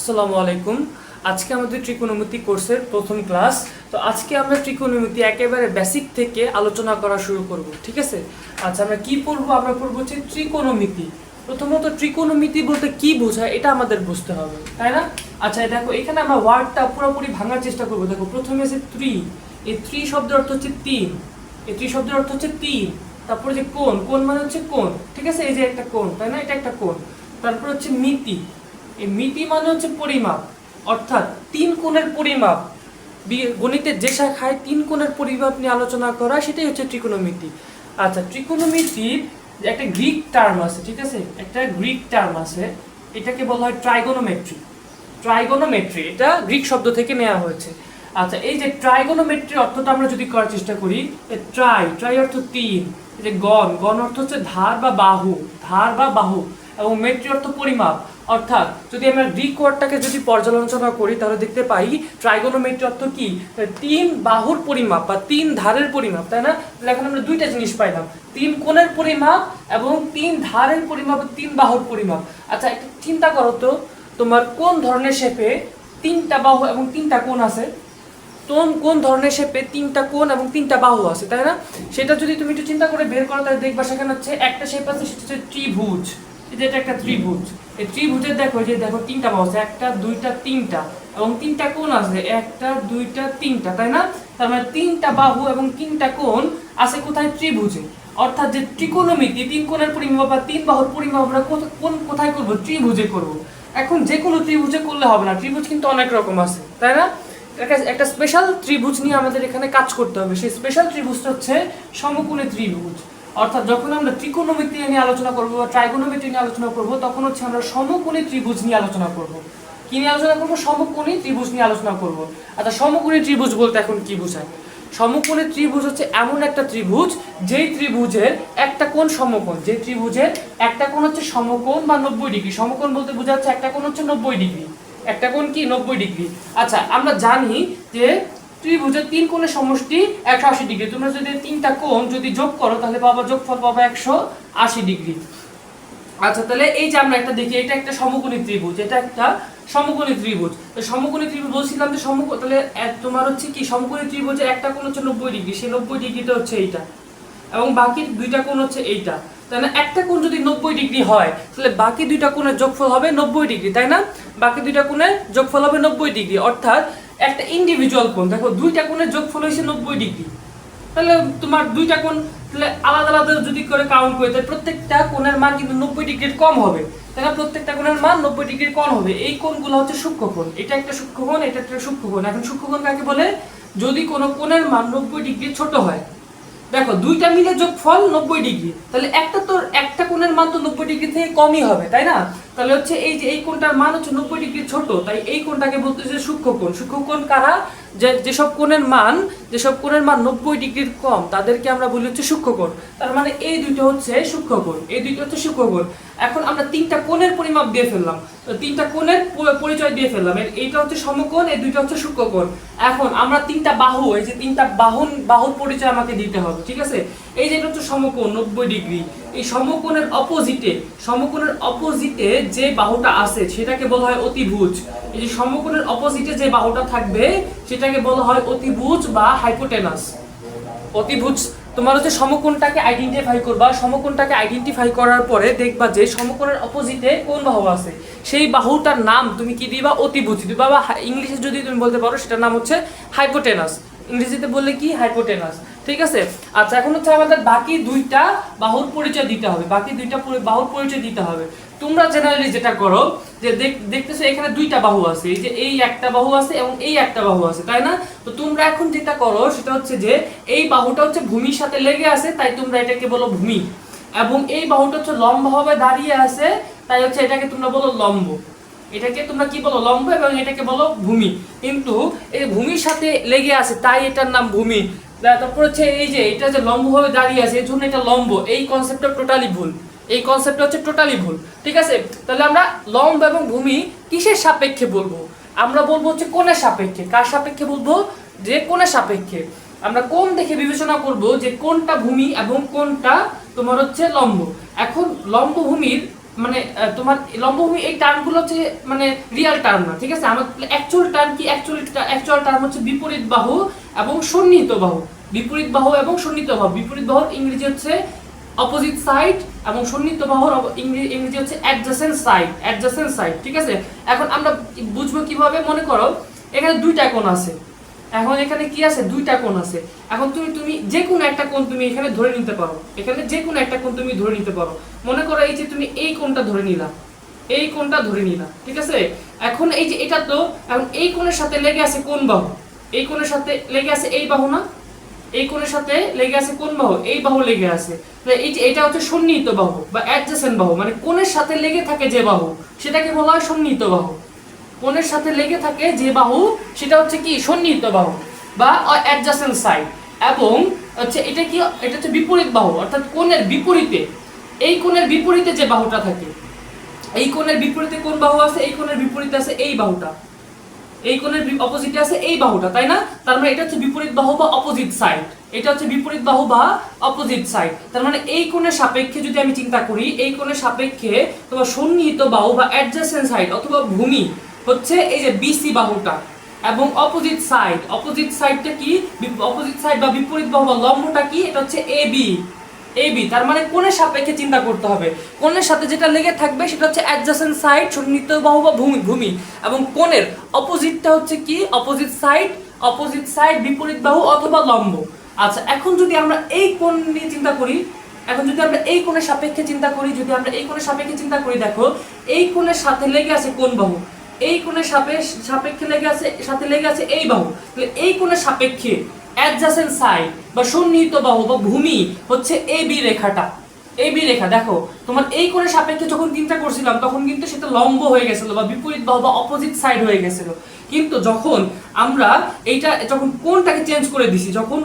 আসসালামু আলাইকুম। আজকে আমাদের ত্রিকোণমিতি কোর্সের প্রথম ক্লাস। তো আজকে আমরা ত্রিকোণমিতি একেবারে বেসিক থেকে আলোচনা করা শুরু করব, ঠিক আছে? আচ্ছা, আমরা কি পড়বো? আমরা পড়বো হচ্ছে ত্রিকোণমিতি। প্রথমত ত্রিকোণমিতি বলতে কি বোঝায় এটা আমাদের বুঝতে হবে, তাই না? আচ্ছা, দেখো এখানে আমরা ওয়ার্ডটা পুরোপুরি ভাঙার চেষ্টা করবো। দেখো প্রথমে আছে ত্রি, এই ত্রি শব্দের অর্থ হচ্ছে তিন, এই ত্রি শব্দের অর্থ হচ্ছে তিন। তারপরে যে কোণ, কোণ মানে হচ্ছে কোণ, ঠিক আছে? এই যে একটা কোণ, তাই না? এটা একটা কোণ। তারপর হচ্ছে মিতি, এই মিতি মানে হচ্ছে পরিমাপ, অর্থাৎ তিন কোণের পরিমাপ। গণিতের যে শাখায় তিন কোণের পরিমাপ নিয়ে আলোচনা করা, সেটাই হচ্ছে ত্রিকোণমিতি। আচ্ছা, ত্রিকোণমিতির একটা গ্রিক টার্ম আছে, ঠিক আছে? একটা গ্রিক টার্ম আছে, এটাকে বলা হয় ট্রাইগোনোমেট্রি। ট্রাইগোনোমেট্রি এটা গ্রিক শব্দ থেকে নেওয়া হয়েছে। আচ্ছা, এই যে ট্রাইগোনোমেট্রি অর্থটা আমরা যদি করার চেষ্টা করি, ট্রাই ট্রাই অর্থ তিন, এই যে গণ, গণ অর্থ হচ্ছে ধার বা বাহু, ধার বা বাহু, এবং মেট্রি অর্থ পরিমাপ। অর্থাৎ যদি আমরা গ্রিক ওয়ার্ডটাকে যদি পর্যালোচনা করি তাহলে দেখতে পাই ট্রাইগোনোমেট্রি অর্থ কি? তিন বাহুর পরিমাপ বা তিন ধারের পরিমাপ, তাই না? তাহলে এখন আমরা দুইটা জিনিস পাইলাম, তিন কোণের পরিমাপ এবং তিন ধারের পরিমাপ, তিন বাহুর পরিমাপ। আচ্ছা, একটু চিন্তা করো তো, তোমার কোন ধরনের শেপে তিনটা বাহু এবং তিনটা কোণ আছে? কোন ধরনের শেপে তিনটা কোণ এবং তিনটা বাহু আছে, তাই না? সেটা যদি তুমি একটু চিন্তা করে বের করো তাহলে দেখবা সেখানে হচ্ছে একটা শেপ আছে, সেটা হচ্ছে ত্রিভুজ। এটা একটা ত্রিভুজ। এই ত্রিভুজের দেখো, যে দেখো তিনটা বাহু আছে, একটা দুইটা তিনটা, এবং তিনটা কোণ আছে, একটা দুইটা তিনটা, তাই না? তার মানে তিনটা বাহু এবং তিনটা কোণ আছে কোথায়? ত্রিভুজে। অর্থাৎ যে ত্রিকোণমিতি, তিন কোণের পরিমাপ বা তিন বাহুর পরিমাপ আমরা কোথায় করব? ত্রিভুজে করব। এখন যে কোনো ত্রিভুজে করলে হবে না, ত্রিভুজ কিন্তু অনেক রকম আছে, তাই না? একটা স্পেশাল ত্রিভুজ নিয়ে আমাদের এখানে কাজ করতে হবে। সেই স্পেশাল ত্রিভুজটা হচ্ছে সমকোণী ত্রিভুজ। অর্থাৎ যখন আমরা ত্রিকোণমিতি নিয়ে আলোচনা করব বা ট্রাইগোনোমেট্রি নিয়ে আলোচনা করব, তখন হচ্ছে আমরা সমকোণী ত্রিভুজ নিয়ে আলোচনা করব। কি নিয়ে আলোচনা করব? সমকোণী ত্রিভুজ নিয়ে আলোচনা করব। আচ্ছা, সমকোণী ত্রিভুজ বলতে এখন কি বোঝায়? সমকোণী ত্রিভুজ হচ্ছে এমন একটা ত্রিভুজ যেই ত্রিভুজের একটা কোণ সমকোণ, যে ত্রিভুজের একটা কোণ হচ্ছে সমকোণ বা 90 ডিগ্রি। সমকোণ বলতে বোঝা যাচ্ছে একটা কোণ হচ্ছে 90 ডিগ্রি, একটা কোণ কি 90 ডিগ্রি। আচ্ছা, আমরা জানি যে ত্রিভুজের তিন কোণের সমষ্টি 180 ডিগ্রি। তোমরা যদি তিনটা কোণ যদি যোগ করো তাহলে পাবা, যোগফল পাবা 180 ডিগ্রি। আচ্ছা, তাহলে এই যে আমরা একটা দেখি, এটা একটা সমকোণী ত্রিভুজ, এটা একটা সমকোণী ত্রিভুজ। তো সমকোণী ত্রিভুজ বলছিলাম যে তাহলে তোমার হচ্ছে কি, সমকোণী ত্রিভুজের একটা কোণ হচ্ছে 90 ডিগ্রি, সেই 90 ডিগ্রিটা হচ্ছে এইটা, এবং বাকি দুইটা কোণ হচ্ছে এইটা। তাহলে একটা কোণ যদি 90 ডিগ্রি হয় তাহলে বাকি দুইটা কোণের যোগফল হবে 90 ডিগ্রি, তাই না? বাকি দুইটা কোণের যোগফল হবে 90 ডিগ্রি। অর্থাৎ একটা ইন্ডিভিজুয়াল কোণ, দেখো দুইটা কোণের যোগফল হয়েছে 90 ডিগ্রি। তাহলে তোমার দুইটা কোণ তাহলে আলাদা আলাদা যদি করে কাউন্ট করে, তাহলে প্রত্যেকটা কোণের মান কিন্তু 90 ডিগ্রির কম হবে, তাই না? প্রত্যেকটা কোণের মান 90 ডিগ্রির কম হবে। এই কোণগুলো হচ্ছে সূক্ষ্মকোণ। এটা একটা সূক্ষ্মকোণ, এটা একটা সূক্ষ্মকোণ। এখন সূক্ষ্মকোণ কাকে বলে? যদি কোনো কোণের মান 90 ডিগ্রি ছোট হয়। দেখো দুইটা মিলে যোগফল 90 ডিগ্রি, তাহলে একটা কোণের মান তো 90 ডিগ্রি থেকে কমই হবে, তাই না? তাহলে হচ্ছে এই যে এই কোণটার মান হচ্ছে 90 ডিগ্রি ছোট, তাই এই কোণটাকে বলতেছে সূক্ষ্মকোণ। সূক্ষ্মকোণ কারা? যেসব কোণের মান 90 ডিগ্রির কম তাদেরকে আমরা বলি হচ্ছে সূক্ষ্মকোণ। তার মানে এই দুইটা হচ্ছে সূক্ষ্মকোণ, এই দুইটা হচ্ছে সূক্ষ্মকোণ। এখন আমরা তিনটা কোণের পরিমাপ দিয়ে ফেললাম, তিনটা কোণের পরিচয় দিয়ে ফেললাম। এইটা হচ্ছে সমকোণ, এই দুইটা হচ্ছে সূক্ষ্মকোণ। এখন আমরা তিনটা বাহু, এই যে তিনটা বাহুর পরিচয় আমাকে দিতে হবে, ঠিক আছে? এই যে এটা হচ্ছে সমকোণ 90 ডিগ্রি। এই সমকোণের অপোজিটে যে বাহুটা আছে সেটাকে বলা হয় অতিভুজ। এই যে সমকোণের অপোজিটে যে বাহুটা থাকবে সেটাকে বলা হয় অতিভুজ বা হাইপোটেনাস। অতিভুজ তোমার হচ্ছে সমকোণটাকে আইডেন্টিফাই করবা। সমকোণটাকে আইডেন্টিফাই করার পরে দেখবা যে সমকোণের অপোজিটে কোন বাহু আছে, সেই বাহুটার নাম তুমি কি দিবা? অতিভুজ দিবা, বা ইংলিশে যদি তুমি বলতে পারো সেটার নাম হচ্ছে হাইপোটেনাস। ইংরেজিতে বললে কি? হাইপোটেনাস, ঠিক আছে? আচ্ছা, এখন হচ্ছে আমাদের বাকি দুইটা বাহুর পরিচয় দিতে হবে, বাকি দুইটা বাহুর পরিচয় দিতে হবে। তোমরা জেনারেলি যেটা করো যে দেখতেছো এখানে দুইটা বাহু আছে, এই যে এই একটা বাহু আছে এবং এই একটা বাহু আছে, তাই না? তো তোমরা এখন যেটা করো সেটা হচ্ছে যে এই বাহুটা হচ্ছে ভূমির সাথে লেগে আছে, তাই তোমরা এটাকে বলো ভূমি, এবং এই বাহুটা হচ্ছে লম্বভাবে দাঁড়িয়ে আছে, তাই হচ্ছে এটাকে তোমরা বলো লম্ব। এটাকে তোমরা কি বলো? লম্ব, এবং এটাকে বলো ভূমি। কিন্তু এই ভূমির সাথে লেগে আছে তাই এটার নাম ভূমি। তারপর হচ্ছে এই যে এটা যে লম্বভাবে দাঁড়িয়ে আছে এর জন্য এটা লম্ব। এই কনসেপ্টটা টোটালি ভুল, এই কনসেপ্টটা হচ্ছে টোটালি ভুল, ঠিক আছে? তাহলে আমরা লম্ব এবং ভূমি কিসের সাপেক্ষে বলবো? আমরা বলবো হচ্ছে কোণের সাপেক্ষে। কার সাপেক্ষে বলবো? যে কোণের সাপেক্ষে। আমরা কোণ দেখে বিবেচনা করব যে কোনটা ভূমি এবং কোনটা তোমার হচ্ছে লম্ব। এখন লম্ব ভূমির মানে তোমার লম্বভূমি এই টার্মগুলো হচ্ছে মানে রিয়েল টার্ম না, ঠিক আছে। আমার অ্যাকচুয়াল টার্ম কি, অ্যাকচুয়াল টার্ম হচ্ছে বিপরীত বাহু এবং সন্নিহিত বাহু। বিপরীত বাহু এবং সন্নিহিত বাহু, বিপরীত বাহুর ইংরেজি হচ্ছে অপোজিট সাইড এবং সন্নিহিত বাহুর ইংরেজি হচ্ছে অ্যাডজাসেন্ট সাইড, অ্যাডজাসেন্ট সাইড, ঠিক আছে। এখন আমরা বুঝবো কিভাবে, মনে করো এখানে দুইটা কোণ আছে, এখন এখানে কি আছে, দুইটা কোণ আছে। এখন তুমি যে কোনো একটা কোণ তুমি এখানে ধরে নিতে পারো, এখানে যে কোনো একটা কোণ তুমি ধরে নিতে পারো। মনে করো এই যে তুমি এই কোণটা ধরে নিলা, এই কোণটা ধরে নিলা, ঠিক আছে। এখন এই যে এটা তো এখন এই কোণের সাথে লেগে আছে কোন বাহু, এই কোণের সাথে লেগে আছে এই বাহু না, এই কোণের সাথে লেগে আছে কোন বাহু, এই বাহু লেগে আছে। এই যে এটা হচ্ছে সন্নিহিত বাহু বা অ্যাডজেসেন্ট বাহু, মানে কোণের সাথে লেগে থাকে যে বাহু সেটাকে বলা হয় সন্নিহিত বাহু। কোণের সাথে লেগে থাকে যে বাহু সেটা হচ্ছে কি, সন্নিহিত বাহু বা অ্যাডজাসেন্ট সাইড। এবং হচ্ছে এটা কি, এটা হচ্ছে বিপরীত বাহু, অর্থাৎ কোণের বিপরীতে, এই কোণের বিপরীতে যে বাহুটা থাকে, এই কোণের বিপরীতে কোন বাহু আছে, এই কোণের বিপরীতে আছে এই বাহুটা, এই কোণের অপোজিটে আছে এই বাহুটা, তাই না। তার মানে এটা হচ্ছে বিপরীত বাহু বা অপোজিট সাইড, এটা হচ্ছে বিপরীত বাহু বা অপোজিট সাইড। তার মানে এই কোণের সাপেক্ষে যদি আমি চিন্তা করি, এই কোণের সাপেক্ষে তোমার সন্নিহিত বাহু বা অ্যাডজাসেন্ট সাইড অথবা ভূমি হচ্ছে এই যে বিসি বাহুটা, এবং অপোজিট সাইড, অপোজিট সাইডটা কি, অপোজিট সাইড বা বিপরীত বাহু বা লম্বটা কি, এটা হচ্ছে এবি, এবি। তার মানে কোণের সাপেক্ষে চিন্তা করতে হবে, কোণের সাথে যেটা লেগে থাকবে সেটা হচ্ছে অ্যাডজাসেন্ট সাইড, সন্নিহিত বাহু বা ভূমি, এবং কোণের অপোজিটটা হচ্ছে কি, অপোজিট সাইড, অপোজিট সাইড বিপরীত বাহু অথবা লম্ব। আচ্ছা, এখন যদি আমরা এই কোণ নিয়ে চিন্তা করি, এখন যদি আমরা এই কোণের সাপেক্ষে চিন্তা করি, যদি আমরা এই কোণের সাপেক্ষে চিন্তা করি, দেখো এই কোণের সাথে লেগে আছে কোন বাহু, এই কোণের সাপেক্ষে সাথে লেগে আছে এই বাহু। তাহলে এই কোণের সাপেক্ষে অ্যাডজাসেন্ট সাইড বা সন্নিহিত বাহু বা ভূমি হচ্ছে এবি রেখাটা, এবি রেখা। দেখো তোমার এই কোণের সাপেক্ষে যখন চিন্তা করছিলাম তখন কিন্তু সেটা লম্ব হয়ে গেছিল বা বিপরীত বাহু বা অপোজিট সাইড হয়ে গেছিল, কিন্তু যখন আমরা এইটা যখন কোণটাকে চেঞ্জ করে দিছি, যখন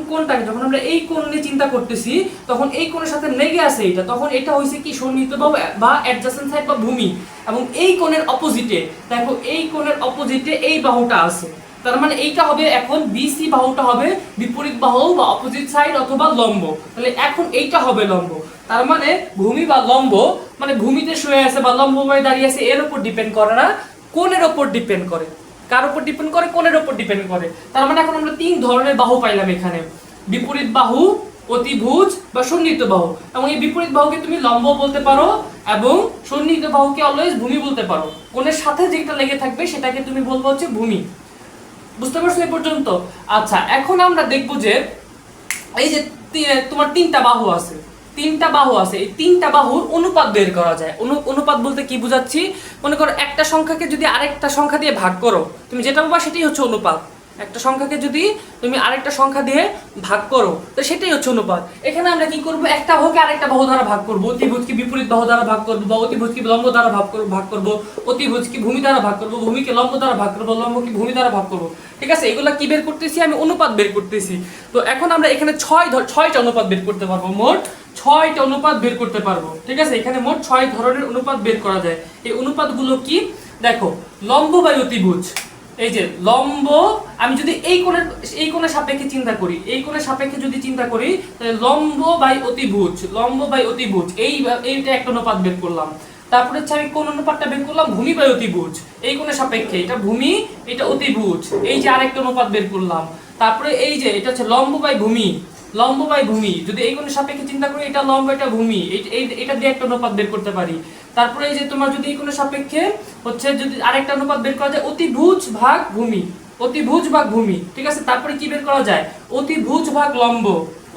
আমরা এই কোণ নিয়ে চিন্তা করতেছি, তখন এই কোণের সাথে লেগে আছে এটা, তখন এটা হইছে কি, সন্নিহিত বাহু বা অ্যাডজাসেন্ট সাইড বা ভূমি। এবং এই কোণের অপোজিটে, দেখো এই কোণের অপোজিটে এই বাহুটা আছে, তার মানে এইটা হবে এখন বিসি বাহুটা হবে বিপরীত বাহু বা অপোজিট সাইড অথবা লম্ব। তাহলে এখন এইটা হবে লম্ব। তার মানে ভূমি বা লম্ব মানে ভূমিতে শুয়ে আছে বা লম্ব হয়ে দাঁড়িয়ে আছে, এর উপর ডিপেন্ড করে না, কোণের উপর ডিপেন্ড করে। কার উপর ডিপেন্ড করে, কোণের উপর ডিপেন্ড করে। তার মানে এখন আমরা তিন ধরনের বাহু পাইলাম এখানে, বিপরীত বাহু, অতিভুজ বা সন্নিহিত বাহু। এবং এই বিপরীত বাহুকে তুমি লম্ব বলতে পারো এবং সন্নিহিত বাহুকে অলওয়েজ ভূমি বলতে পারো। কোণের সাথে যেটা লেগে থাকবে সেটাকে তুমি বলবো হচ্ছে ভূমি। বুঝতে পারছো এই পর্যন্ত? আচ্ছা, এখন আমরা দেখবো যে এই যে তোমার তিনটা বাহু আছে, তিনটা বাহু আছে, এই তিনটা বাহুর অনুপাত বের করা যায়। অনুপাত বলতে কি বুঝাচ্ছি, মনে করো একটা সংখ্যাকে যদি আরেকটা সংখ্যা দিয়ে ভাগ করো, তুমি যেটা পাবা সেটাই হচ্ছে অনুপাত। একটা সংখ্যাকে যদি তুমি আরেকটা সংখ্যা দিয়ে ভাগ করো তো সেটাই হচ্ছে অনুপাত। এখানে আমরা কি করব, একটা বাহুকে আরেকটা বাহু দ্বারা ভাগ করব, অতিভুজকে বিপরীত বাহু দ্বারা ভাগ করব, বা অতিভুজকে লম্ব দ্বারা ভাগ করব, অতিভুজকে ভূমি দ্বারা ভাগ করব, ভূমিকে লম্ব দ্বারা ভাগ করব, লম্বকে ভূমি দ্বারা ভাগ করব। ঠিক আছে, এগুলা কি বের করতেছি, আমি অনুপাত বের করতেছি। তো এখন আমরা এখানে ছয়টা অনুপাত বের করতে পারবো, মোট 6টা অনুপাত বের করতে পারবো। ঠিক আছে, এখানে মোট 6 ধরনের অনুপাত বের করা যায়। এই অনুপাতগুলো কি, দেখো লম্ব বাই অতিভুজ, এই যে লম্ব, আমি যদি এই কোণের সাপেক্ষে চিন্তা করি, এই কোণের সাপেক্ষে যদি চিন্তা করি, তাহলে লম্ব বাই অতিভুজ, লম্ব বাই অতিভুজ, এইটা একটা অনুপাত বের করলাম। তারপরে হচ্ছে আমি কোন অনুপাতটা বের করলাম, ভূমি বাই অতিভুজ, এই কোণের সাপেক্ষে এটা ভূমি, এটা অতিভুজ, এই যে আরেকটা অনুপাত বের করলাম। তারপরে এই যে এটা হচ্ছে লম্ব বাই ভূমি, লম্ব বাই ভূমি, যদি এই কোণের সাপেক্ষে চিন্তা করি, এটা লম্ব এটা ভূমি, এটা দিয়ে একটা অনুপাত বের করতে পারি। তারপরে এই যে তোমার যদি এই কোণের সাপেক্ষে হচ্ছে যদি আরেকটা অনুপাত বের করা যায়, অতিভুজ ভাগ ভূমি, অতিভুজ ভাগ ভূমি। ঠিক আছে, তারপরে কি বের করা যায়, অতিভুজ ভাগ লম্ব,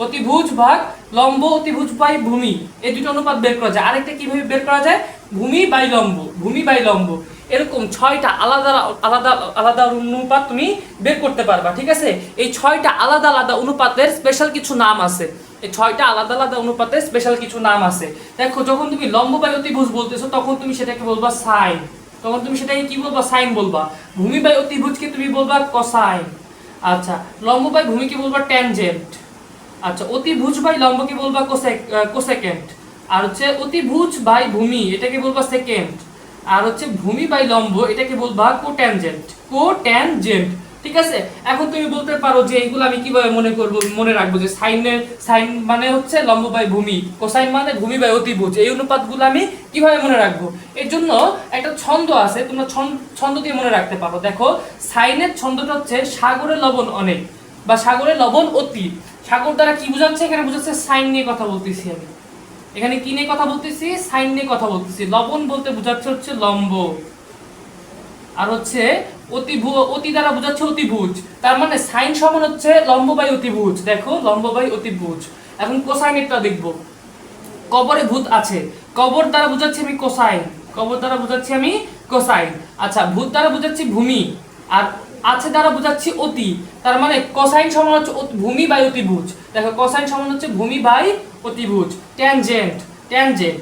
অতিভুজ ভাগ লম্ব, অতিভুজ বাই ভূমি, এই দুটো অনুপাত বের করা যায়। আরেকটা কিভাবে বের করা যায়, ভূমি বাই লম্ব, ভূমি বাই লম্ব। এরকম 6টা আলাদা আলাদা আলাদা অনুপাত তুমি বের করতে পারবা। ঠিক আছে, এই 6টা আলাদা আলাদা অনুপাতের স্পেশাল কিছু নাম আছে, এই 6টা আলাদা আলাদা অনুপাতের স্পেশাল কিছু নাম আছে। দেখো যখন তুমি লম্ব বাই অতিভুজ বলতেছো তখন তুমি সেটাকে বলবা সাইন, তখন তুমি সেটাকে কি বলবা, সাইন বলবা। ভূমি বাই অতিভুজকে তুমি বলবা কোসাইন। আচ্ছা, লম্ব বাই ভূমিকে বলবা ট্যানজেন্ট। আচ্ছা, অতিভুজ বাই লম্বকে বলবা কোসেকেন্ট। আর হচ্ছে অতিভুজ বাই ভূমি এটাকে বলবা সেকেন্ড। আর হচ্ছে ভূমি বাই লম্ব এটাকে বলবা কোট্যানজেন্ট, কোট্যানজেন্ট। ঠিক আছে। এখন তুমি বলতে পারো যে এইগুলো আমি কিভাবে মনে রাখবো, যে সাইন মানে হচ্ছে লম্ব বাই ভূমি, কোসাইন মানে ভূমি বাই অতিভুজ, এই অনুপাতগুলো আমি কিভাবে মনে রাখবো? এর জন্য একটা ছন্দ আছে, তোমরা ছন্দ দিয়ে মনে রাখতে পারো। দেখো সাইনের ছন্দটা হচ্ছে সাগরে লবণ অনেক বা সাগরে লবণ অতি। সাগর দ্বারা কি বোঝাচ্ছে? এখানে বোঝাচ্ছে সাইন নিয়ে কথা বলতেছি আমি। এখানে কি নিয়ে কথা বলতেছি? সাইন নিয়ে কথা বলতেছি। লবণ বলতে বোঝাচ্ছে হচ্ছে লম্ব, আর হচ্ছে অতি দ্বারা বোঝাচ্ছে অতিভুজ। তার মানে সাইন সমান হচ্ছে লম্ব বাই অতিভুজ। দেখো লম্ব বাই অতিভুজ। এখন কোসাইনেরটা দেখবো। কবরে ভূত আছে, কবর দ্বারা বোঝাচ্ছি আমি কোসাইন, কবর দ্বারা বোঝাচ্ছি আমি কোসাইন। আচ্ছা, ভূত দ্বারা বোঝাচ্ছি ভূমি, আর আছে দ্বারা বোঝাচ্ছি অতি। তার মানে কোসাইন সমান হচ্ছে ভূমি বাই অতিভুজ। দেখো কোসাইন সমান হচ্ছে ভূমি বাই অতিভুজ। ট্যানজেন্ট, ট্যানজেন্ট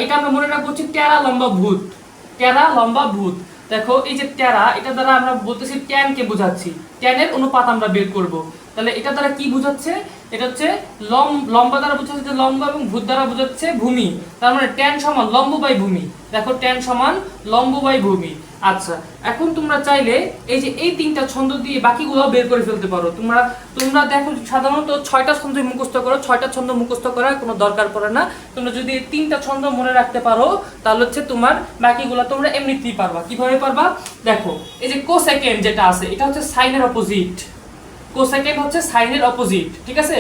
এটা আমরা মনে রাখবো হচ্ছে টেরা লম্বা ভূত, টেরা লম্বা ভূত। দেখো এই যে টেরা, এটা দ্বারা আমরা বলতেছি ট্যান কে বোঝাচ্ছি, ট্যানের অনুপাত আমরা বের করব। তাহলে এটা দ্বারা কি বোঝাচ্ছে? এটা হচ্ছে লম্বা দ্বারা বোঝাচ্ছে লম্বা এবং ভূত দ্বারা বোঝাচ্ছে ভূমি। তার মানে ট্যান সমান লম্ব বাই ভূমি। দেখো ট্যান সমান লম্ব বাই ভূমি। আচ্ছা, এখন তোমরা চাইলে এই যে এই তিনটা ছন্দ দিয়ে বাকিগুলো বের করে ফেলতে পারো। তোমরা দেখো সাধারণত 6টা ছন্দ মুখস্থ করো, 6টা ছন্দ মুখস্থ করার কোনো দরকার পড়ে না। তোমরা যদি এই 3টা ছন্দ মনে রাখতে পারো তাহলে হচ্ছে তোমার বাকিগুলো তোমরা এমনিতেই পারবা। কিভাবে পারবা? দেখো এই যে কোসেকেন্ড যেটা আছে, এটা হচ্ছে সাইনের অপোজিট। কোসেকেন্ড হচ্ছে সাইনের অপোজিট, ঠিক আছে।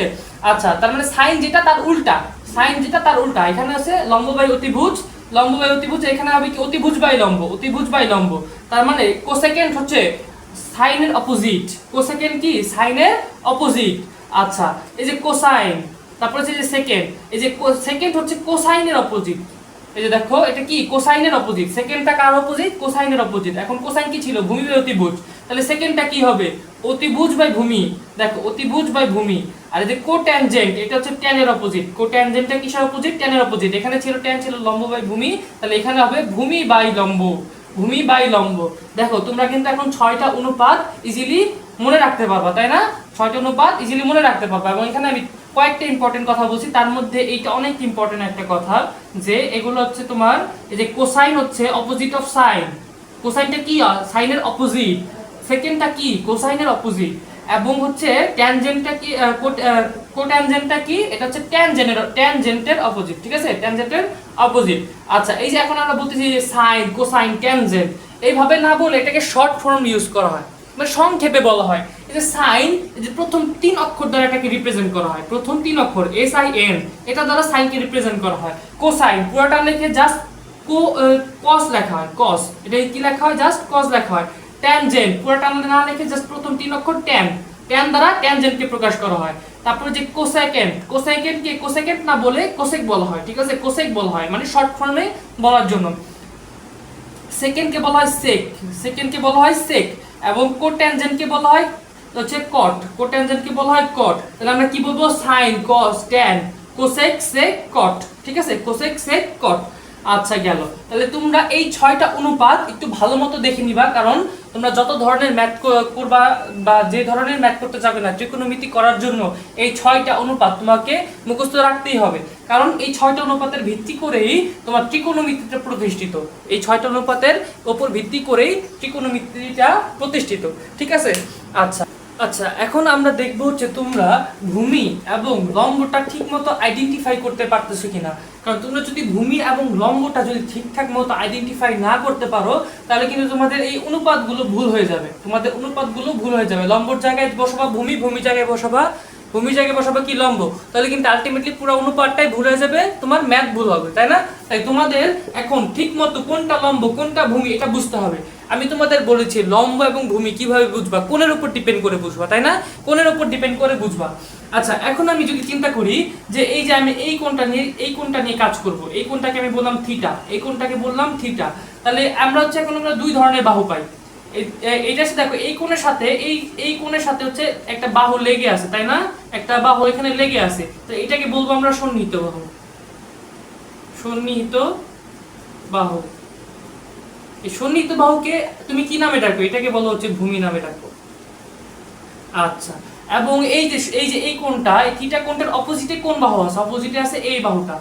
আচ্ছা, তার মানে সাইন যেটা তার উল্টা, সাইন যেটা তার উল্টা। এখানে আছে লম্ব বাই অতিভুজ, লম্ব বাই অতিভুজ, এখানে হবে কি অতিভুজ বাই লম্ব, অতিভুজ বাই লম্ব। তার মানে কোসেকেন্ড হচ্ছে সাইনের অপোজিট। কোসেকেন্ড কি? সাইনের অপোজিট। আচ্ছা, এই যে কোসাইন, তারপর হচ্ছে যে সেকেন্ড, এই যে সেকেন্ড হচ্ছে কোসাইনের অপোজিট। এই যে দেখো এটা কি? কোসাইনের অপোজিট। সেকেন্ডটা কার অপোজিট? কোসাইনের অপোজিট। এখন কোসাইন কি ছিল? ভূমি বাই অতিভুজ। তাহলে সেকেন্ডটা কি হবে? অতিভুজ বাই ভূমি। দেখো অতিভুজ বাই ভূমি। আর এই যে কোট্যানজেন্ট, এটা হচ্ছে ট্যানের অপোজিট। কোট্যানজেন্টটা কিসের অপোজিট? ট্যানের অপোজিট। এখানে ছিল ট্যান, ছিল লম্ব বাই ভূমি, তাহলে এখানে হবে ভূমি বাই লম্ব, ভূমি বাই লম্ব। দেখো তোমরা কিন্তু এখন 6টা অনুপাত ইজিলি মনে রাখতে পারবা, তাই না? 6টা অনুপাত ইজিলি মনে রাখতে পারবা। এবং এখানে আমি কয়েকটা ইম্পর্টেন্ট কথা বলছি, তার মধ্যে এইটা অনেক ইম্পর্টেন্ট একটা কথা, যে এগুলো হচ্ছে তোমার এই যে কোসাইন হচ্ছে অপোজিট অফ সাইন। কোসাইনটা কি? সাইনের অপোজিট। সেকেন্ডটা কি? কোসাইনের অপোজিট। এবং হচ্ছে ট্যানজেন্টটা কি? কোট্যানজেন্টটা কি? এটা হচ্ছে ট্যানজেন্টের অপোজিট, ঠিক আছে, ট্যানজেন্টের অপোজিট। আচ্ছা, এই যে এখন আমরা বলতেছি যে সাইন, কোসাইন, ট্যানজেন্ট, এইভাবে না বলে এটাকে শর্ট ফর্ম ইউজ করা হয়, মানে সংক্ষেপে বলা হয়। এই যে সাইন, এই যে প্রথম 3 অক্ষর দ্বারা এটাকে রিপ্রেজেন্ট করা হয়, প্রথম 3 অক্ষর SIN, এটা দ্বারা সাইনকে রিপ্রেজেন্ট করা হয়। কোসাইন পুরোটা লিখে জাস্ট কস লেখা হয়, কস, এটা কি লেখা হয়? জাস্ট কস লেখা হয়। ট্যানজেন্ট পুরোটা না লিখে জাস্ট প্রথম 3 অক্ষর ট্যান, ট্যান দ্বারা ট্যানজেন্টকে প্রকাশ করা হয়। তারপরে যে কোসেকেন্ড, কোসেকেন্ডকে কোসেকেন্ড না বলে কোসেক বলা হয়, ঠিক আছে, কোসেক বলা হয়, মানে শর্ট ফর্মে বলার জন্য। সেকেন্ডকে বলা হয় সেক, সেকেন্ডকে বলা হয় সেক। এবং কোট্যানজেন্টকে বলা হয় হচ্ছে কট, কোট্যানজেন্টকে বলা হয় কট। তাহলে আমরা কি বলবো? সাইন, কস, ট্যান, কোসেক, সেক, কট, ঠিক আছে, কোসেক, সেক, কট। আচ্ছা গেল। তাহলে তোমরা এই 6টা অনুপাত একটু ভালো মতো দেখে নিবা, কারণ তোমরা যত ধরনের ম্যাথ করবা বা যে ধরনের ম্যাথ করতে যাবে না, ত্রিকোণমিতি করার জন্য এই 6টা অনুপাত তোমাকে মুখস্থ রাখতেই হবে। কারণ এই 6টা অনুপাতের ভিত্তি করেই তোমার ত্রিকোণমিতিটা প্রতিষ্ঠিত। এই 6টা অনুপাতের উপর ভিত্তি করেই ত্রিকোণমিতিটা প্রতিষ্ঠিত, ঠিক আছে। আচ্ছা আচ্ছা, এখন আমরা দেখবো হচ্ছে তোমরা ভূমি এবং লম্বটা ঠিক মতো আইডেন্টিফাই করতে পারতেছো কিনা। কারণ তোমরা যদি ভূমি এবং লম্বটা যদি ঠিকঠাক মতো আইডেন্টিফাই না করতে পারো, তাহলে কিন্তু তোমাদের এই অনুপাতগুলো ভুল হয়ে যাবে, তোমাদের অনুপাতগুলো ভুল হয়ে যাবে। লম্বর জায়গায় বসাবা ভূমি, ভূমি জায়গায় বসাবা ভূমি, জায়গায় বসাবা কি? লম্ব। তাহলে কিন্তু আলটিমেটলি পুরো অনুপাতটাই ভুল হয়ে যাবে, তোমার ম্যাথ ভুল হবে, তাই না? তাই তোমাদের এখন ঠিক মতো কোনটা লম্ব কোনটা ভূমি এটা বুঝতে হবে। আমি তোমাদের বলেছি লম্ব এবং ভূমি কিভাবে বুঝবা, কোণের উপর ডিপেন্ড করে বুঝবা, তাই না? কোণের উপর ডিপেন্ড করে বুঝবা। আচ্ছা, এখন আমি যদি চিন্তা করি যে এই যে আমি এই কোণটা নিয়ে কাজ করব, এই কোণটাকে আমি বললাম থিটা, এই কোণটাকে বললাম থিটা। তাহলে আমরা হচ্ছে এখন আমরা 2 ধরনের বাহু পাই। এইটা দেখো এই কোণের সাথে এই কোণের সাথে হচ্ছে একটা বাহু লেগে আছে, তাই না? একটা বাহু এখানে লেগে আছে, তো এটাকে বলবো আমরা সন্নিহিত বাহু, সন্নিহিত বাহু। এই সন্নিহিত বাহুকে তুমি কি নামে ডাকো? এটাকে বলো হচ্ছে ভূমি নামে ডাকো। আচ্ছা, এবং এই কোণটা, এই থিটা কোণটার অপোজিটে কোন বাহু আছে? অপোজিটে আছে এই বাহুটা,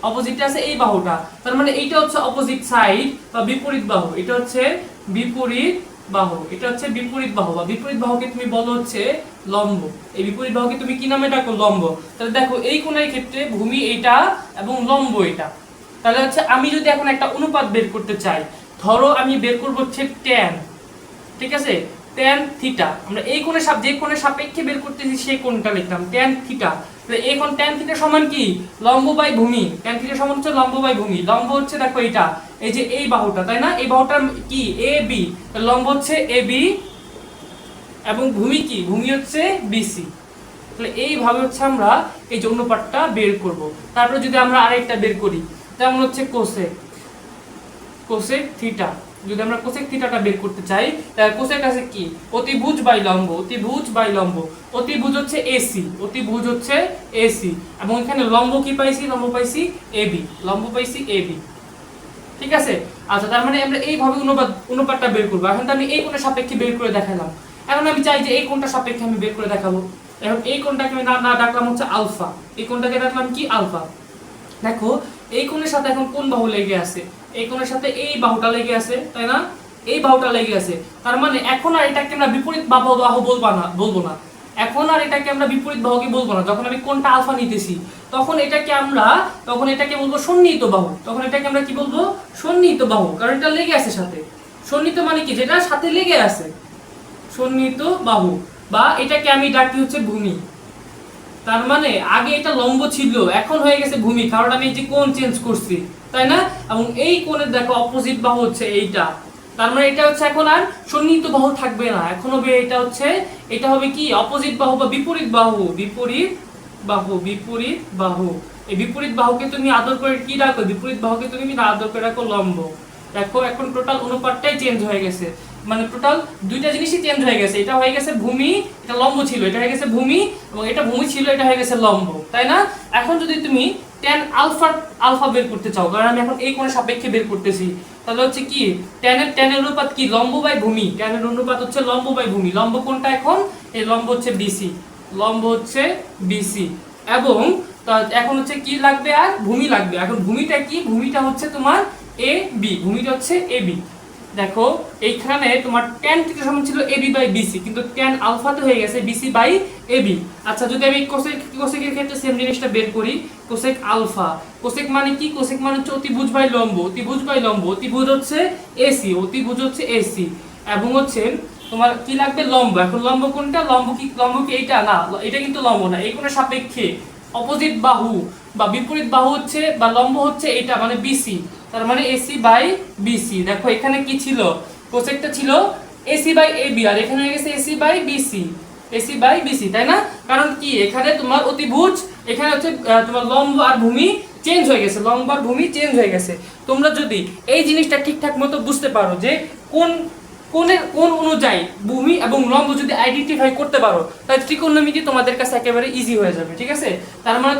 অপোজিটে আছে এই বাহুটা। তার মানে এইটা হচ্ছে অপোজিট সাইড বা বিপরীত বাহু, এটা হচ্ছে বিপরীত বাহু, এটা হচ্ছে বিপরীত বাহু, বা বিপরীত বাহুকে তুমি বলো হচ্ছে লম্ব। এই বিপরীত বাহুকে তুমি কি নামে ডাকো? লম্ব। তাহলে দেখো এই কোণের ক্ষেত্রে ভূমি এটা এবং লম্ব এটা। তাহলে হচ্ছে আমি যদি এখন একটা অনুপাত বের করতে চাই, ধরো আমি বের করব হচ্ছে tan, ঠিক আছে, tan থিটা। আমরা এই কোণের যে কোণের সাপেক্ষে বের করতেছি সেই কোণটা লিখলাম tan থিটা। তাহলে এখন tan থিটা সমান কি? লম্ব বাই ভূমি। tan থিটা সমান হচ্ছে লম্ব বাই ভূমি। লম্ব হচ্ছে দেখো এটা, এই যে এই বাহুটা, তাই না? এই বাহুটার কি? AB। লম্ব হচ্ছে AB এবং ভূমি কি? ভূমি হচ্ছে BC। তাহলে এইভাবে হচ্ছে আমরা এই যে অনুপাতটা বের করব। তারপরে যদি আমরা আরেকটা বের করি, যেমন হচ্ছে কোসেক থিটা। যদি আমরা কোসেক থিটাটা বের করতে চাই, তাহলে কোসেক আছে কি? অতিভুজ বাই লম্ব, অতিভুজ বাই লম্ব। অতিভুজ হচ্ছে AC, অতিভুজ হচ্ছে AC, এবং এখানে লম্ব কি পাইছি? লম্ব পাইছি AB, লম্ব পাইছি AB, ঠিক আছে। আচ্ছা, তার মানে আমরা এইভাবে অনুপাতটা বের করব। এখন তো আমি এই কোণের সাপেক্ষে বের করে দেখালাম, এখন আমি চাই যে এই কোণটা সাপেক্ষে আমি বের করে দেখাবো। এখন এই কোণটাকে আমি না ডাকলাম হচ্ছে আলফা, এই কোণটাকে ডাকলাম কি? আলফা। দেখো এই কোণের সাথে এখন কোন বাহু লেগে আছে? এই কোণের সাথে এই বাহুটা লেগে আছে, তাই না? এই বাহুটা লেগে আছে। তার মানে এখন আর এটাকে আমরা বিপরীত বাহু বলবো না। এখন আর এটাকে আমরা বিপরীত বাহুকে বলবো না। যখন আমি কোণটা আলফা নিতেছি, তখন এটাকে বলবো সন্নিহিত বাহু। তখন এটাকে আমরা কি বলবো? সন্নিহিত বাহু, কারণ এটা লেগে আছে সাথে। সন্নিহিত মানে কি? যেটা সাথে লেগে আছে, সন্নিহিত বাহু। বা এটাকে আমি ডাকি হচ্ছে ভূমি। তার মানে আগে এটা লম্ব ছিল, এখন হয়ে গেছে ভূমি, কারণ আমি এই যে কোণ চেঞ্জ করছি, তাই না? এবং এই কোণের দেখো অপোজিট বাহু হচ্ছে এইটা। তার মানে এটা হচ্ছে এখন আর সন্নিহিত বাহু থাকবে না, এখন হবে এটা হবে কি? অপোজিট বাহু বা বিপরীত বাহু, বিপরীত বাহু। এই বিপরীত বাহুকে তুমি আদর করে কি রাখো? বিপরীত বাহুকে তুমি আদর করে রাখো লম্ব। দেখো এখন টোটাল অনুপাতটাই চেঞ্জ হয়ে গেছে, মানে টোটাল দুইটা জিনিসই চেঞ্জ হয়ে গেছে। এটা হয়ে গেছে ভূমি, এটা লম্ব ছিল, এটা হয়ে গেছে ভূমি, এবং এটা ভূমি ছিল, এটা হয়ে গেছে লম্ব, তাই না? এখন যদি তুমি tan আলফা বের করতে চাও, কারণ আমি এখন এই কোণের সাপেক্ষে বের করতেছি, তাহলে হচ্ছে কি? tan এর অনুপাত কি? লম্ব বাই ভূমি। tan এর অনুপাত হচ্ছে লম্ব বাই ভূমি। লম্ব কোণটা এখন? এই লম্ব হচ্ছে BC, লম্ব হচ্ছে BC। এবং এখন হচ্ছে কি লাগবে? আর ভূমি লাগবে। এখন ভূমিটা কি? ভূমিটা হচ্ছে তোমার AB, ভূমিটা হচ্ছে AB। দেখো এইখানে তোমার tan থিটা সমান ছিল AB বাই BC, কিন্তু tan আলফাতে হয়ে গেছে BC বাই AB। আচ্ছা, যদি আমি কোসেকের ক্ষেত্রে সেম জিনিসটা বের করি, কোসেক আলফা। কোসেক মানে কি? কোসেক মানে হচ্ছে অতিভুজ বাই লম্ব, অতিভুজ বাই লম্ব। অতিভুজ হচ্ছে AC, অতিভুজ হচ্ছে AC, এবং হচ্ছে তোমার কি লাগবে? লম্ব। এখন লম্ব কোনটা? লম্ব কি এইটা না, এটা কিন্তু লম্ব না। এই কোণের সাপেক্ষে অপোজিট বাহু বা বিপরীত বাহু হচ্ছে বা লম্ব হচ্ছে এইটা, মানে BC। তার মানে AC বাই BC। দেখো এখানে কি ছিল? কোসেকটা ছিল AC বাই AB, আর এখানে হয়ে গেছে AC by BC, AC by BC, তাই না? কারণ কি? এখানে তোমার অতিভুজ, এখানে হচ্ছে তোমার লম্ব আর ভূমি চেঞ্জ হয়ে গেছে, লম্ব আর ভূমি চেঞ্জ হয়ে গেছে। তোমরা যদি এই জিনিসটা ঠিকঠাক মতো বুঝতে পারো যে কোন অনুযায়ী ভূমি এবং লম্ব যদি আইডেন্টিফাই করতে পারো, তাহলে ত্রিকোণমিতি তোমাদের কাছে একেবারে ইজি হয়ে যাবে, ঠিক আছে? তার মানে